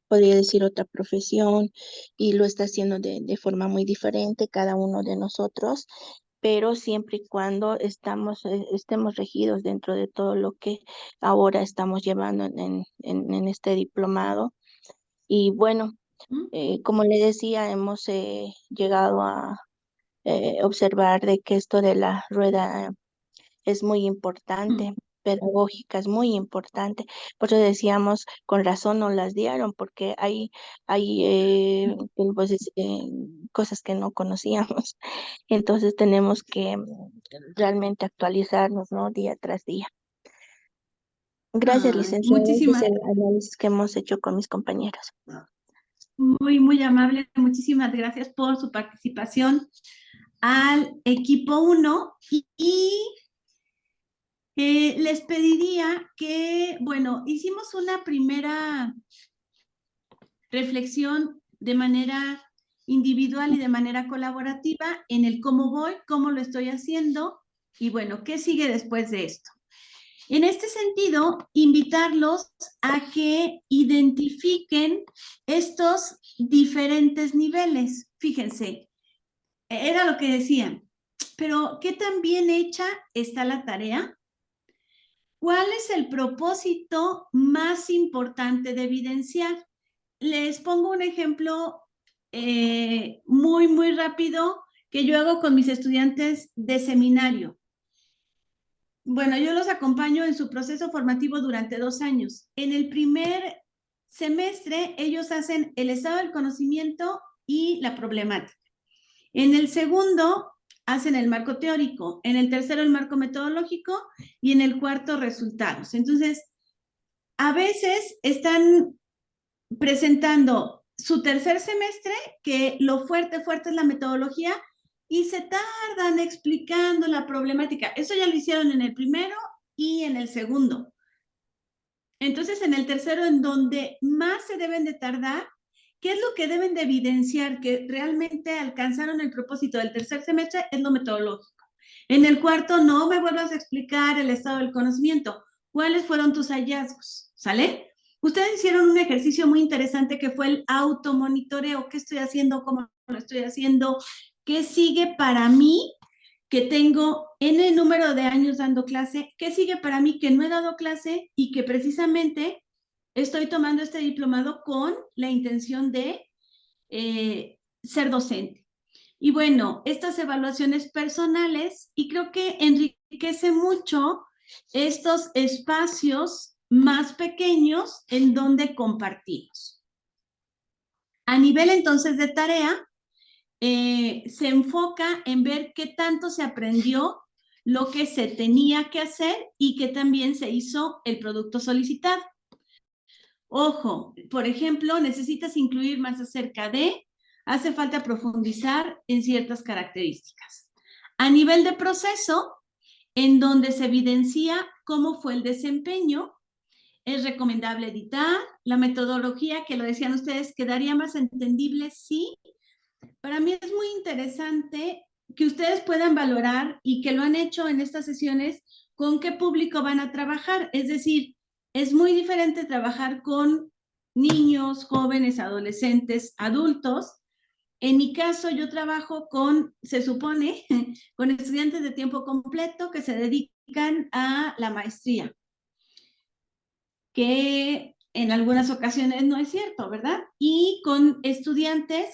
podría decir otra profesión y lo está haciendo de forma muy diferente cada uno de nosotros, pero siempre y cuando estemos regidos dentro de todo lo que ahora estamos llevando en este diplomado. Y bueno, como le decía, hemos llegado a observar de que esto de la rueda es muy importante, pedagógica es muy importante. Por eso decíamos, con razón nos las dieron, porque hay pues, cosas que no conocíamos. Entonces tenemos que realmente actualizarnos, ¿no? Día tras día. Gracias, Ay, licenciada. Ese es muchísimas, el análisis que hemos hecho con mis compañeros. muy amable. Muchísimas gracias por su participación al equipo 1 y les pediría que, bueno, hicimos una primera reflexión de manera individual y de manera colaborativa en el cómo voy, cómo lo estoy haciendo y bueno, ¿qué sigue después de esto? En este sentido, invitarlos a que identifiquen estos diferentes niveles. Fíjense, era lo que decían, pero ¿qué tan bien hecha está la tarea? ¿Cuál es el propósito más importante de evidenciar? Les pongo un ejemplo muy rápido que yo hago con mis estudiantes de seminario. Bueno, yo los acompaño en su proceso formativo durante 2 años. En el primer semestre, ellos hacen el estado del conocimiento y la problemática. En el segundo, hacen el marco teórico. En el tercero, el marco metodológico. Y en el cuarto, resultados. Entonces, a veces están presentando su tercer semestre, que lo fuerte es la metodología, y se tardan explicando la problemática. Eso ya lo hicieron en el primero y en el segundo. Entonces, en el tercero, en donde más se deben de tardar, ¿qué es lo que deben de evidenciar? Que realmente alcanzaron el propósito del tercer semestre, es lo metodológico. En el cuarto, no me vuelvas a explicar el estado del conocimiento. ¿Cuáles fueron tus hallazgos? ¿Sale? Ustedes hicieron un ejercicio muy interesante que fue el automonitoreo. ¿Qué estoy haciendo? ¿Cómo lo estoy haciendo? ¿Qué sigue para mí que tengo N número de años dando clase? ¿Qué sigue para mí que no he dado clase y que precisamente estoy tomando este diplomado con la intención de ser docente? Y bueno, estas evaluaciones personales, y creo que enriquece mucho estos espacios más pequeños en donde compartimos. A nivel entonces de tarea, se enfoca en ver qué tanto se aprendió, lo que se tenía que hacer y que también se hizo el producto solicitado. Ojo, por ejemplo, necesitas incluir más acerca de, hace falta profundizar en ciertas características. A nivel de proceso, en donde se evidencia cómo fue el desempeño, es recomendable editar. La metodología, que lo decían ustedes, quedaría más entendible, sí. Para mí es muy interesante que ustedes puedan valorar y que lo han hecho en estas sesiones, con qué público van a trabajar. Es decir, es muy diferente trabajar con niños, jóvenes, adolescentes, adultos. En mi caso, yo trabajo con, se supone, con estudiantes de tiempo completo que se dedican a la maestría, que en algunas ocasiones no es cierto, ¿verdad? Y con estudiantes,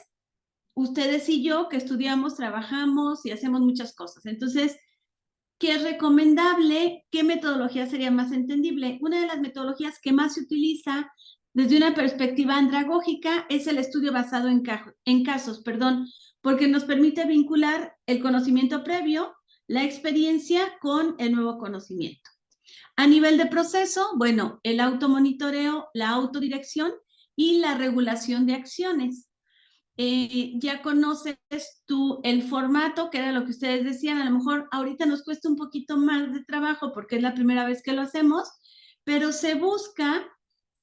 ustedes y yo, que estudiamos, trabajamos y hacemos muchas cosas. Entonces, ¿qué es recomendable? ¿Qué metodología sería más entendible? Una de las metodologías que más se utiliza desde una perspectiva andragógica es el estudio basado en casos, porque nos permite vincular el conocimiento previo, la experiencia con el nuevo conocimiento. A nivel de proceso, bueno, el automonitoreo, la autodirección y la regulación de acciones. ya conoces tú el formato, que era lo que ustedes decían, a lo mejor ahorita nos cuesta un poquito más de trabajo porque es la primera vez que lo hacemos, pero se busca,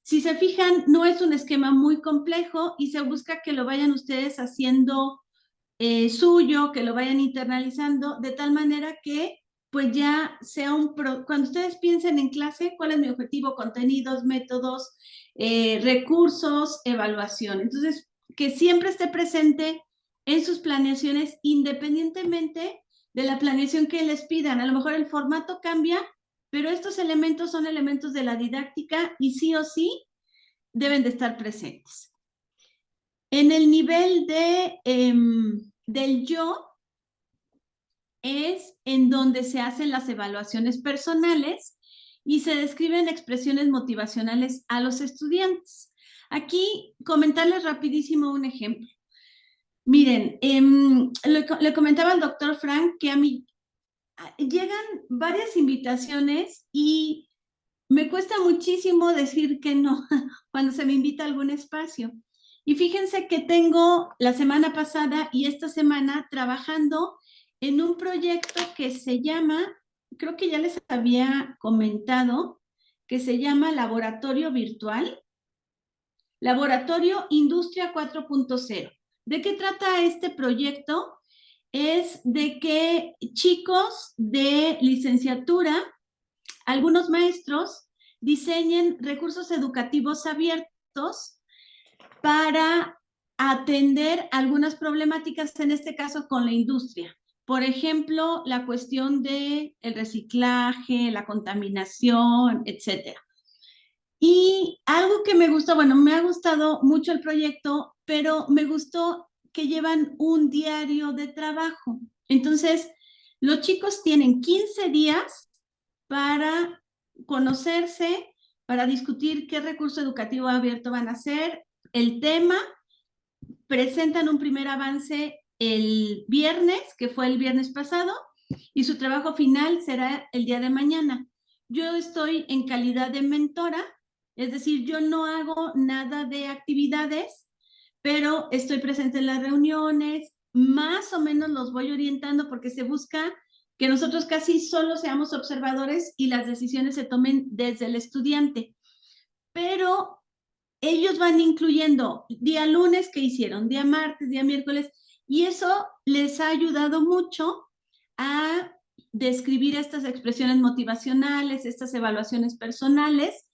si se fijan, no es un esquema muy complejo y se busca que lo vayan ustedes haciendo suyo, que lo vayan internalizando, de tal manera que pues ya sea cuando ustedes piensen en clase, ¿cuál es mi objetivo? Contenidos, métodos, recursos, evaluación. Entonces, que siempre esté presente en sus planeaciones, independientemente de la planeación que les pidan. A lo mejor el formato cambia, pero estos elementos son elementos de la didáctica y sí o sí deben de estar presentes. En el nivel del yo, es en donde se hacen las evaluaciones personales y se describen expresiones motivacionales a los estudiantes. Aquí, comentarles rapidísimo un ejemplo. Miren, le comentaba al doctor Frank que a mí llegan varias invitaciones y me cuesta muchísimo decir que no cuando se me invita a algún espacio. Y fíjense que tengo la semana pasada y esta semana trabajando en un proyecto que se llama, creo que ya les había comentado, que se llama Laboratorio Virtual, Laboratorio Industria 4.0. ¿De qué trata este proyecto? Es de que chicos de licenciatura, algunos maestros, diseñen recursos educativos abiertos para atender algunas problemáticas, en este caso con la industria. Por ejemplo, la cuestión del reciclaje, la contaminación, etcétera. Y algo que me gustó, bueno, me ha gustado mucho el proyecto, pero me gustó que llevan un diario de trabajo. Entonces, los chicos tienen 15 días para conocerse, para discutir qué recurso educativo abierto van a hacer, el tema, presentan un primer avance el viernes, que fue el viernes pasado, y su trabajo final será el día de mañana. Yo estoy en calidad de mentora, es decir, yo no hago nada de actividades, pero estoy presente en las reuniones, más o menos los voy orientando porque se busca que nosotros casi solo seamos observadores y las decisiones se tomen desde el estudiante. Pero ellos van incluyendo día lunes que hicieron, día martes, día miércoles, y eso les ha ayudado mucho a describir estas expresiones motivacionales, estas evaluaciones personales,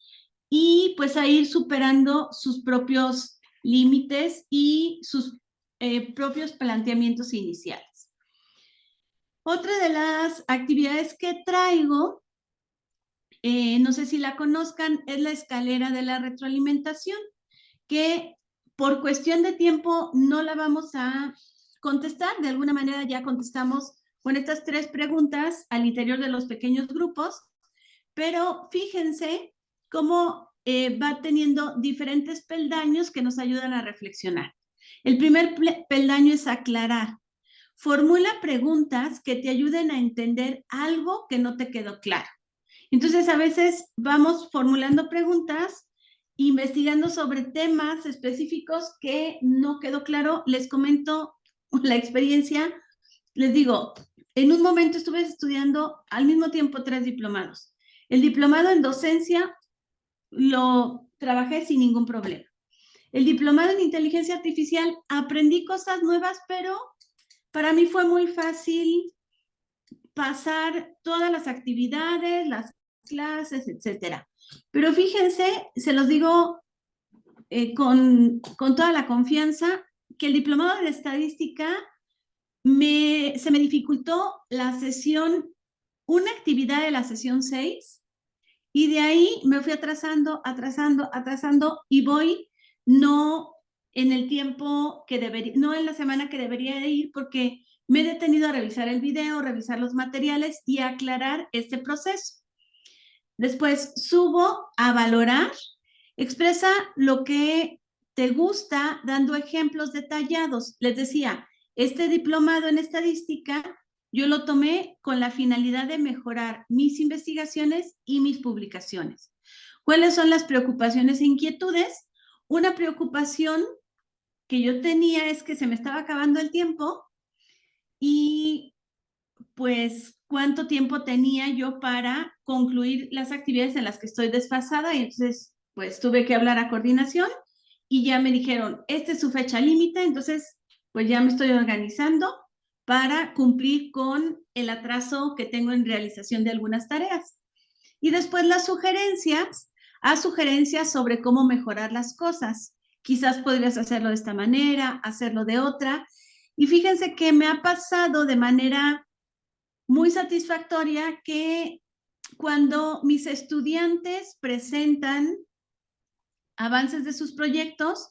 y pues a ir superando sus propios límites y sus propios planteamientos iniciales. Otra de las actividades que traigo, no sé si la conozcan, es la escalera de la retroalimentación, que por cuestión de tiempo no la vamos a contestar. De alguna manera ya contestamos con estas 3 preguntas al interior de los pequeños grupos, pero fíjense cómo va teniendo diferentes peldaños que nos ayudan a reflexionar. El primer peldaño es aclarar. Formula preguntas que te ayuden a entender algo que no te quedó claro. Entonces, a veces vamos formulando preguntas, investigando sobre temas específicos que no quedó claro. Les comento la experiencia. Les digo, en un momento estuve estudiando al mismo tiempo 3 diplomados. El diplomado en docencia lo trabajé sin ningún problema. El diplomado en inteligencia artificial aprendí cosas nuevas, pero para mí fue muy fácil pasar todas las actividades, las clases, etcétera. Pero fíjense, se los digo con toda la confianza, que el diplomado de estadística se me dificultó la sesión, una actividad de la sesión 6, y de ahí me fui atrasando y voy no en el tiempo que debería, no en la semana que debería ir, porque me he detenido a revisar el video, revisar los materiales y a aclarar este proceso. Después subo a valorar, expresa lo que te gusta dando ejemplos detallados. Les decía, este diplomado en estadística yo lo tomé con la finalidad de mejorar mis investigaciones y mis publicaciones. ¿Cuáles son las preocupaciones e inquietudes? Una preocupación que yo tenía es que se me estaba acabando el tiempo y pues cuánto tiempo tenía yo para concluir las actividades en las que estoy desfasada, y entonces pues tuve que hablar a coordinación y ya me dijeron, esta es su fecha límite, entonces pues ya me estoy organizando para cumplir con el atraso que tengo en realización de algunas tareas. Y después las sugerencias, a sugerencias sobre cómo mejorar las cosas. Quizás podrías hacerlo de esta manera, hacerlo de otra. Y fíjense que me ha pasado de manera muy satisfactoria que cuando mis estudiantes presentan avances de sus proyectos,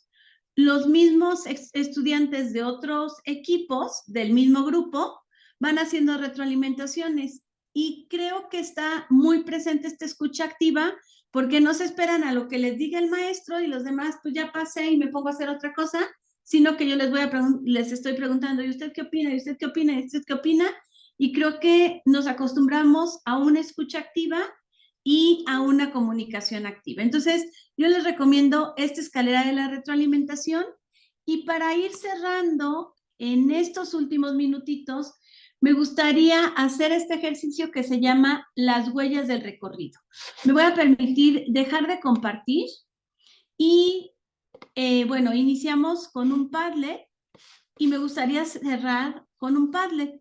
los mismos estudiantes de otros equipos del mismo grupo van haciendo retroalimentaciones y creo que está muy presente esta escucha activa porque no se esperan a lo que les diga el maestro y los demás pues ya pasé y me pongo a hacer otra cosa, sino que yo les estoy preguntando, ¿y usted qué opina? ¿Y usted qué opina? ¿Y usted qué opina? Y creo que nos acostumbramos a una escucha activa y a una comunicación activa. Entonces, yo les recomiendo esta escalera de la retroalimentación y para ir cerrando en estos últimos minutitos, me gustaría hacer este ejercicio que se llama las huellas del recorrido. Me voy a permitir dejar de compartir y bueno, iniciamos con un Padlet y me gustaría cerrar con un Padlet.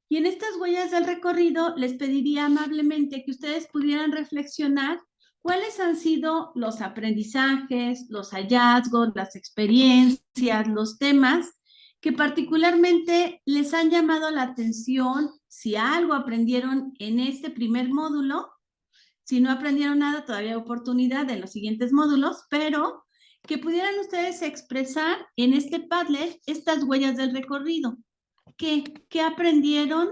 Y en estas huellas del recorrido les pediría amablemente que ustedes pudieran reflexionar cuáles han sido los aprendizajes, los hallazgos, las experiencias, los temas que particularmente les han llamado la atención, si algo aprendieron en este primer módulo, si no aprendieron nada, todavía hay oportunidad en los siguientes módulos, pero que pudieran ustedes expresar en este Padlet estas huellas del recorrido. ¿Qué aprendieron?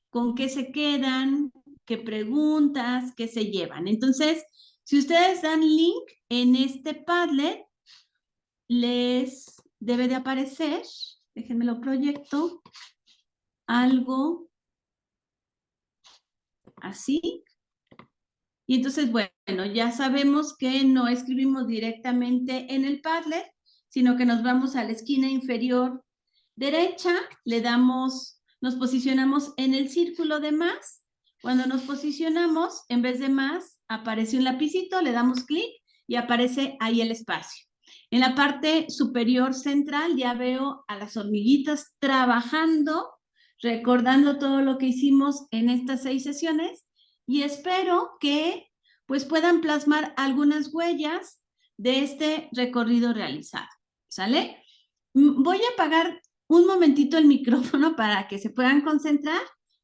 ¿Con qué se quedan? ¿Qué preguntas? ¿Qué se llevan? Entonces, si ustedes dan link en este Padlet, les debe de aparecer, déjenme lo proyecto, algo así. Y entonces, bueno, ya sabemos que no escribimos directamente en el Padlet, sino que nos vamos a la esquina inferior derecha, le damos, nos posicionamos en el círculo de más. Cuando nos posicionamos, en vez de más, aparece un lapicito, le damos clic y aparece ahí el espacio. En la parte superior central ya veo a las hormiguitas trabajando, recordando todo lo que hicimos en estas 6 sesiones y espero que pues puedan plasmar algunas huellas de este recorrido realizado. ¿Sale? Voy a apagar un momentito el micrófono para que se puedan concentrar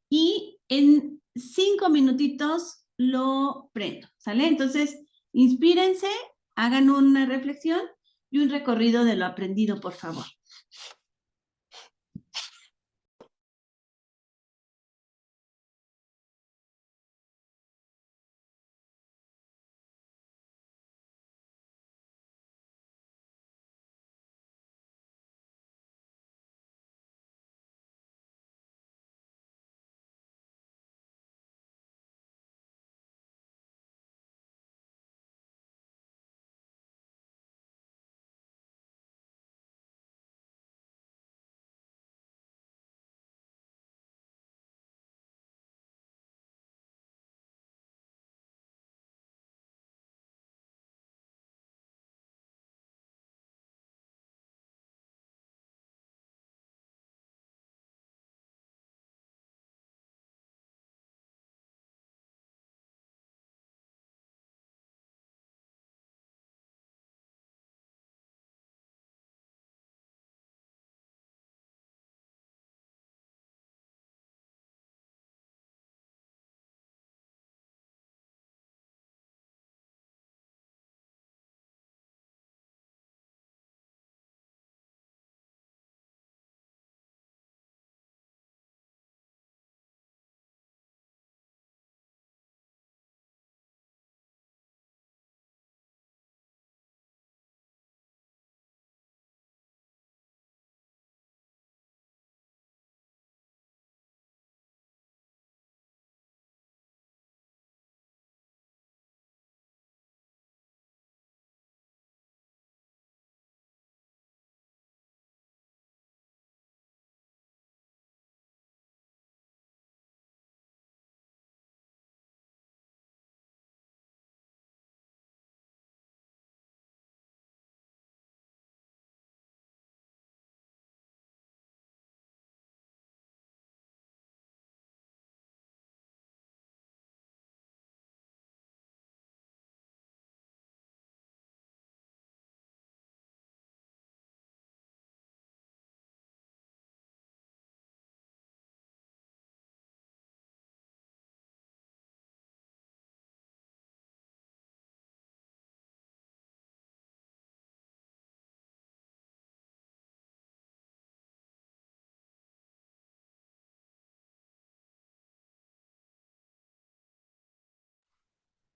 y en 5 minutitos lo prendo, ¿sale? Entonces, inspírense, hagan una reflexión y un recorrido de lo aprendido, por favor.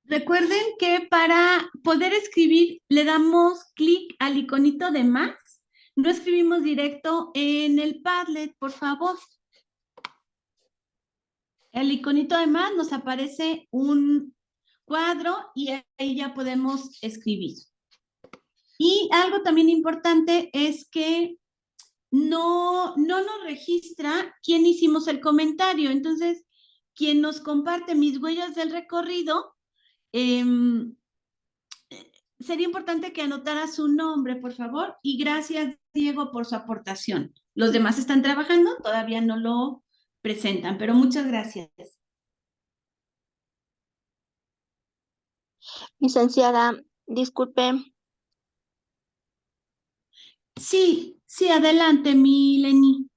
Recuerden que para poder escribir le damos clic al iconito de más. No escribimos directo en el Padlet, por favor. El iconito de más nos aparece un cuadro y ahí ya podemos escribir. Y algo también importante es que no nos registra quién hicimos el comentario. Entonces, quien nos comparte mis huellas del recorrido, sería importante que anotara su nombre, por favor, y gracias, Diego, por su aportación. Los demás están trabajando, todavía no lo presentan, pero muchas gracias. Licenciada, disculpe, Sí, sí, adelante, mi Leni.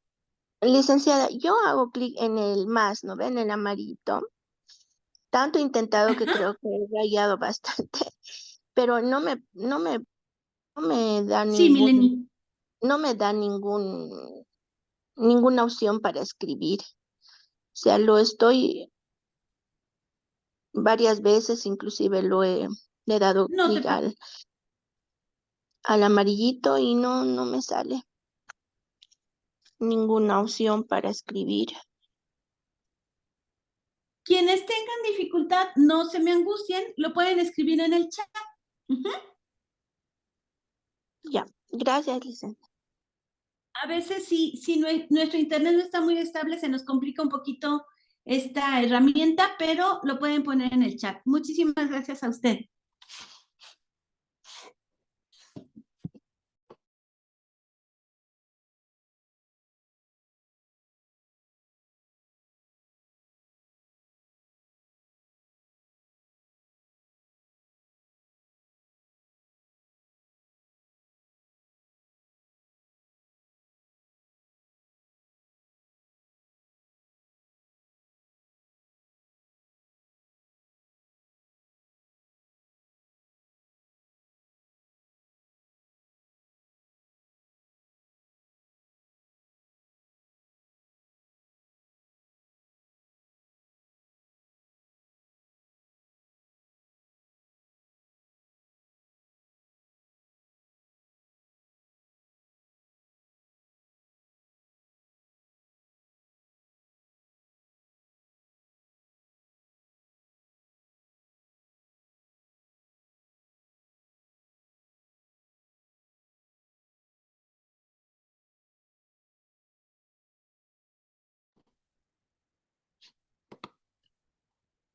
licenciada, yo hago clic en el más, ¿no ven? En el amarillito. Tanto he intentado que creo que he rayado bastante, pero no me da Sí, mi Leni. no me da ninguna opción para escribir. O sea, lo estoy varias veces, inclusive le he dado No te clic al amarillito y no me sale ninguna opción para escribir. Quienes tengan dificultad, no se me angustien, lo pueden escribir en el chat. Ya, gracias, licenciada. A veces si nuestro internet no está muy estable, se nos complica un poquito esta herramienta, pero lo pueden poner en el chat. Muchísimas gracias a usted.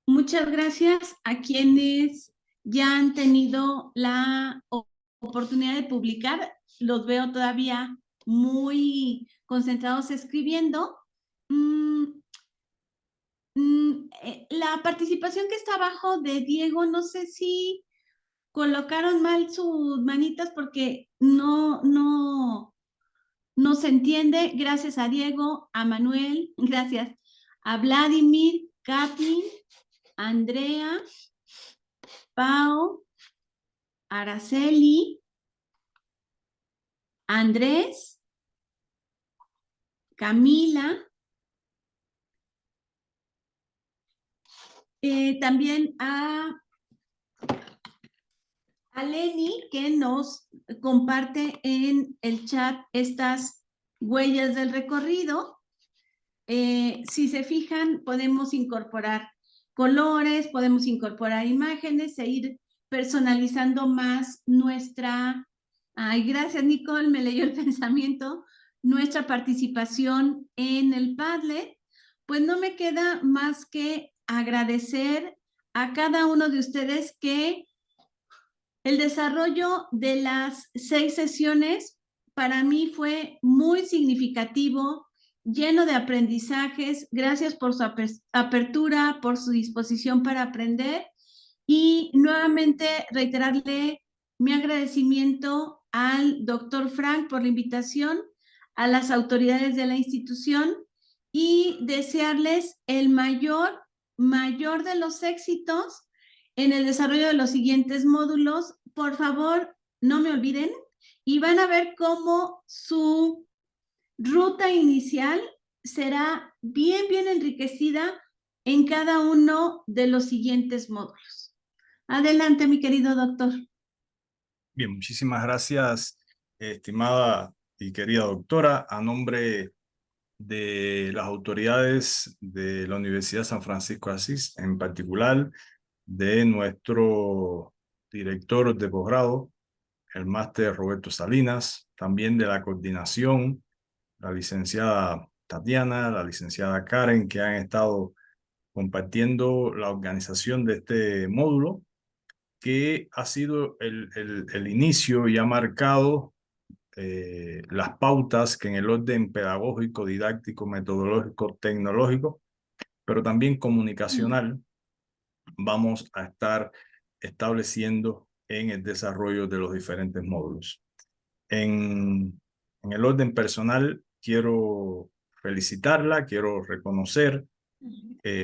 Muchas gracias a quienes ya han tenido la oportunidad de publicar. Los veo todavía muy concentrados escribiendo. La participación que está abajo de Diego, no sé si colocaron mal sus manitas porque no se entiende. Gracias a Diego, a Manuel, gracias a Vladimir, Katy, Andrea, Pau, Araceli, Andrés, Camila, también a Leni, que nos comparte en el chat estas huellas del recorrido. Si se fijan, podemos incorporar colores, podemos incorporar imágenes e ir personalizando más nuestra... Ay, gracias, Nicole, me leyó el pensamiento. Nuestra participación en el Padlet. Pues no me queda más que agradecer a cada uno de ustedes que el desarrollo de las 6 sesiones para mí fue muy significativo, lleno de aprendizajes. Gracias por su apertura, por su disposición para aprender y nuevamente reiterarle mi agradecimio al doctor Frank por la invitación, a las autoridades de la institución y desearles el mayor de los éxitos en el desarrollo de los siguientes módulos. Por favor, no me olviden y van a ver cómo su ruta inicial será bien enriquecida en cada uno de los siguientes módulos. Adelante, mi querido doctor. Bien, muchísimas gracias, estimada y querida doctora. A nombre de las autoridades de la Universidad San Francisco de Asís, en particular de nuestro director de posgrado, el máster Roberto Salinas, también de la coordinación, la licenciada Tatiana, la licenciada Karen, que han estado compartiendo la organización de este módulo, que ha sido el inicio y ha marcado las pautas que en el orden pedagógico, didáctico, metodológico, tecnológico, pero también comunicacional, vamos a estar estableciendo en el desarrollo de los diferentes módulos. En el orden personal, quiero felicitarla, quiero reconocer.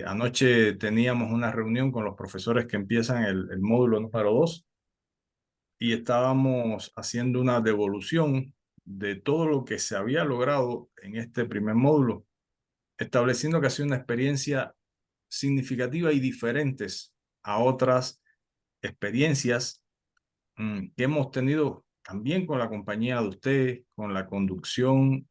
Anoche teníamos una reunión con los profesores que empiezan el módulo número 2 y estábamos haciendo una devolución de todo lo que se había logrado en este primer módulo, estableciendo que ha sido una experiencia significativa y diferentes a otras experiencias que hemos tenido también con la compañía de usted, con la conducción,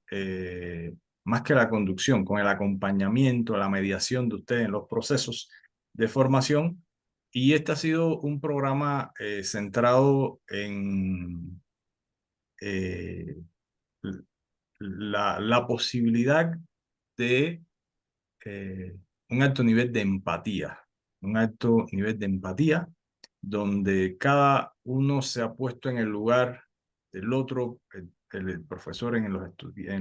más que la conducción, con el acompañamiento, la mediación de usted en los procesos de formación. Y este ha sido un programa centrado en la posibilidad de un alto nivel de empatía, un alto nivel de empatía, donde cada uno se ha puesto en el lugar del otro, el profesor en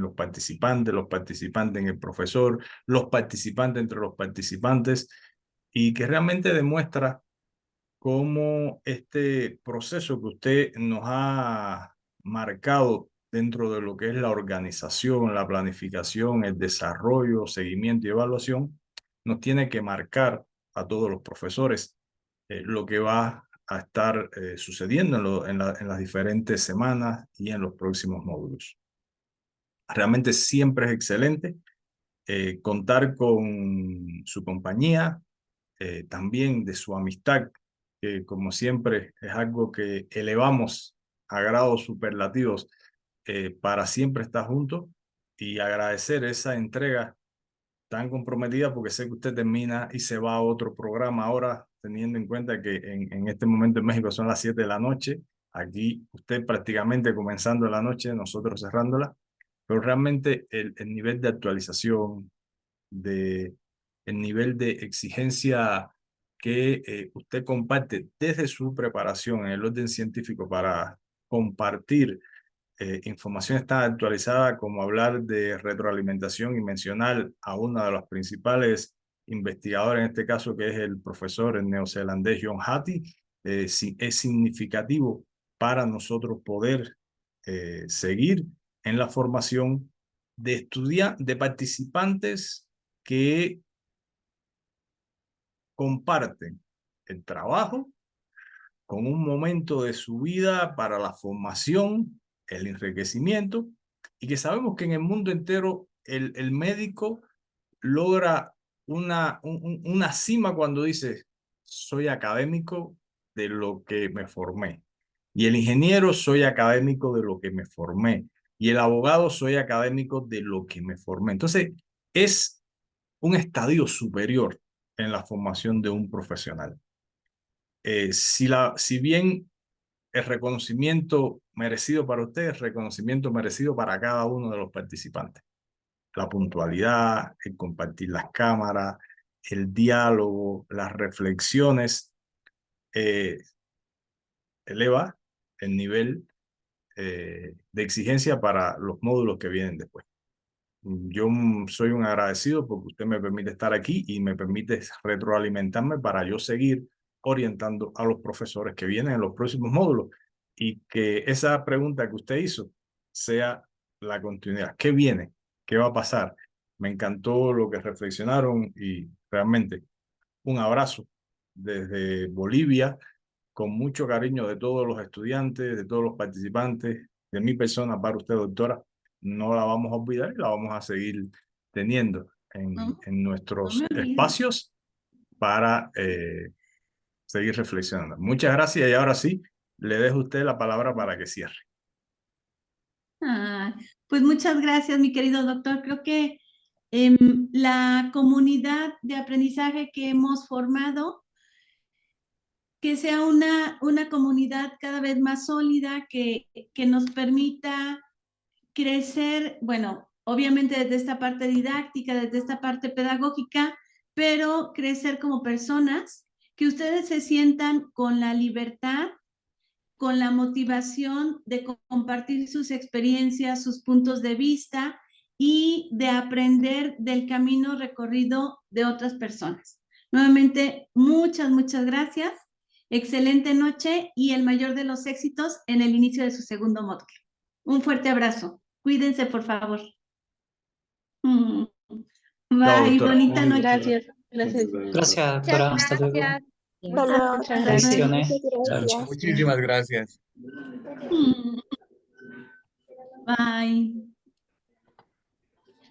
los participantes, los participantes en el profesor, los participantes entre los participantes, y que realmente demuestra cómo este proceso que usted nos ha marcado dentro de lo que es la organización, la planificación, el desarrollo, seguimiento y evaluación, nos tiene que marcar a todos los profesores lo que va a estar sucediendo en las diferentes semanas y en los próximos módulos. Realmente siempre es excelente contar con su compañía, también de su amistad, que como siempre es algo que elevamos a grados superlativos para siempre estar juntos, y agradecer esa entrega tan comprometida, porque sé que usted termina y se va a otro programa ahora, teniendo en cuenta que en este momento en México son las 7 de la noche, aquí usted prácticamente comenzando la noche, nosotros cerrándola, pero realmente el nivel de actualización, el nivel de exigencia que usted comparte desde su preparación en el orden científico para compartir información tan actualizada como hablar de retroalimentación y mencionar a uno de los principales investigadores, en este caso que es el profesor neozelandés John Hattie, es significativo para nosotros poder seguir en la formación de participantes que comparten el trabajo con un momento de su vida para la formación, el enriquecimiento, y que sabemos que en el mundo entero el médico logra una cima cuando dice, soy académico de lo que me formé, y el ingeniero, soy académico de lo que me formé, y el abogado, soy académico de lo que me formé. Entonces, es un estadio superior en la formación de un profesional. Si bien el reconocimiento merecido para usted, el reconocimiento merecido para cada uno de los participantes. La puntualidad, el compartir las cámaras, el diálogo, las reflexiones, eleva el nivel de exigencia para los módulos que vienen después. Yo soy un agradecido porque usted me permite estar aquí y me permite retroalimentarme para yo seguir orientando a los profesores que vienen en los próximos módulos, y que esa pregunta que usted hizo sea la continuidad. ¿Qué viene? ¿Qué va a pasar? Me encantó lo que reflexionaron, y realmente un abrazo desde Bolivia, con mucho cariño de todos los estudiantes, de todos los participantes, de mi persona para usted, doctora. No la vamos a olvidar y la vamos a seguir teniendo en nuestros espacios para seguir reflexionando. Muchas gracias y ahora sí, le dejo a usted la palabra para que cierre. Pues muchas gracias, mi querido doctor. Creo que la comunidad de aprendizaje que hemos formado, que sea una comunidad cada vez más sólida, que nos permita crecer, bueno, obviamente desde esta parte didáctica, desde esta parte pedagógica, pero crecer como personas, que ustedes se sientan con la libertad, con la motivación de compartir sus experiencias, sus puntos de vista y de aprender del camino recorrido de otras personas. Nuevamente, muchas, muchas gracias. Excelente noche y el mayor de los éxitos en el inicio de su segundo módulo. Un fuerte abrazo. Cuídense, por favor. Bye, doctora. bonita noche. Gracias, gracias. Gracias, doctora. Hasta luego. Gracias. Hasta luego. Muchas Bendiciones. Gracias. Muchísimas gracias. Bye.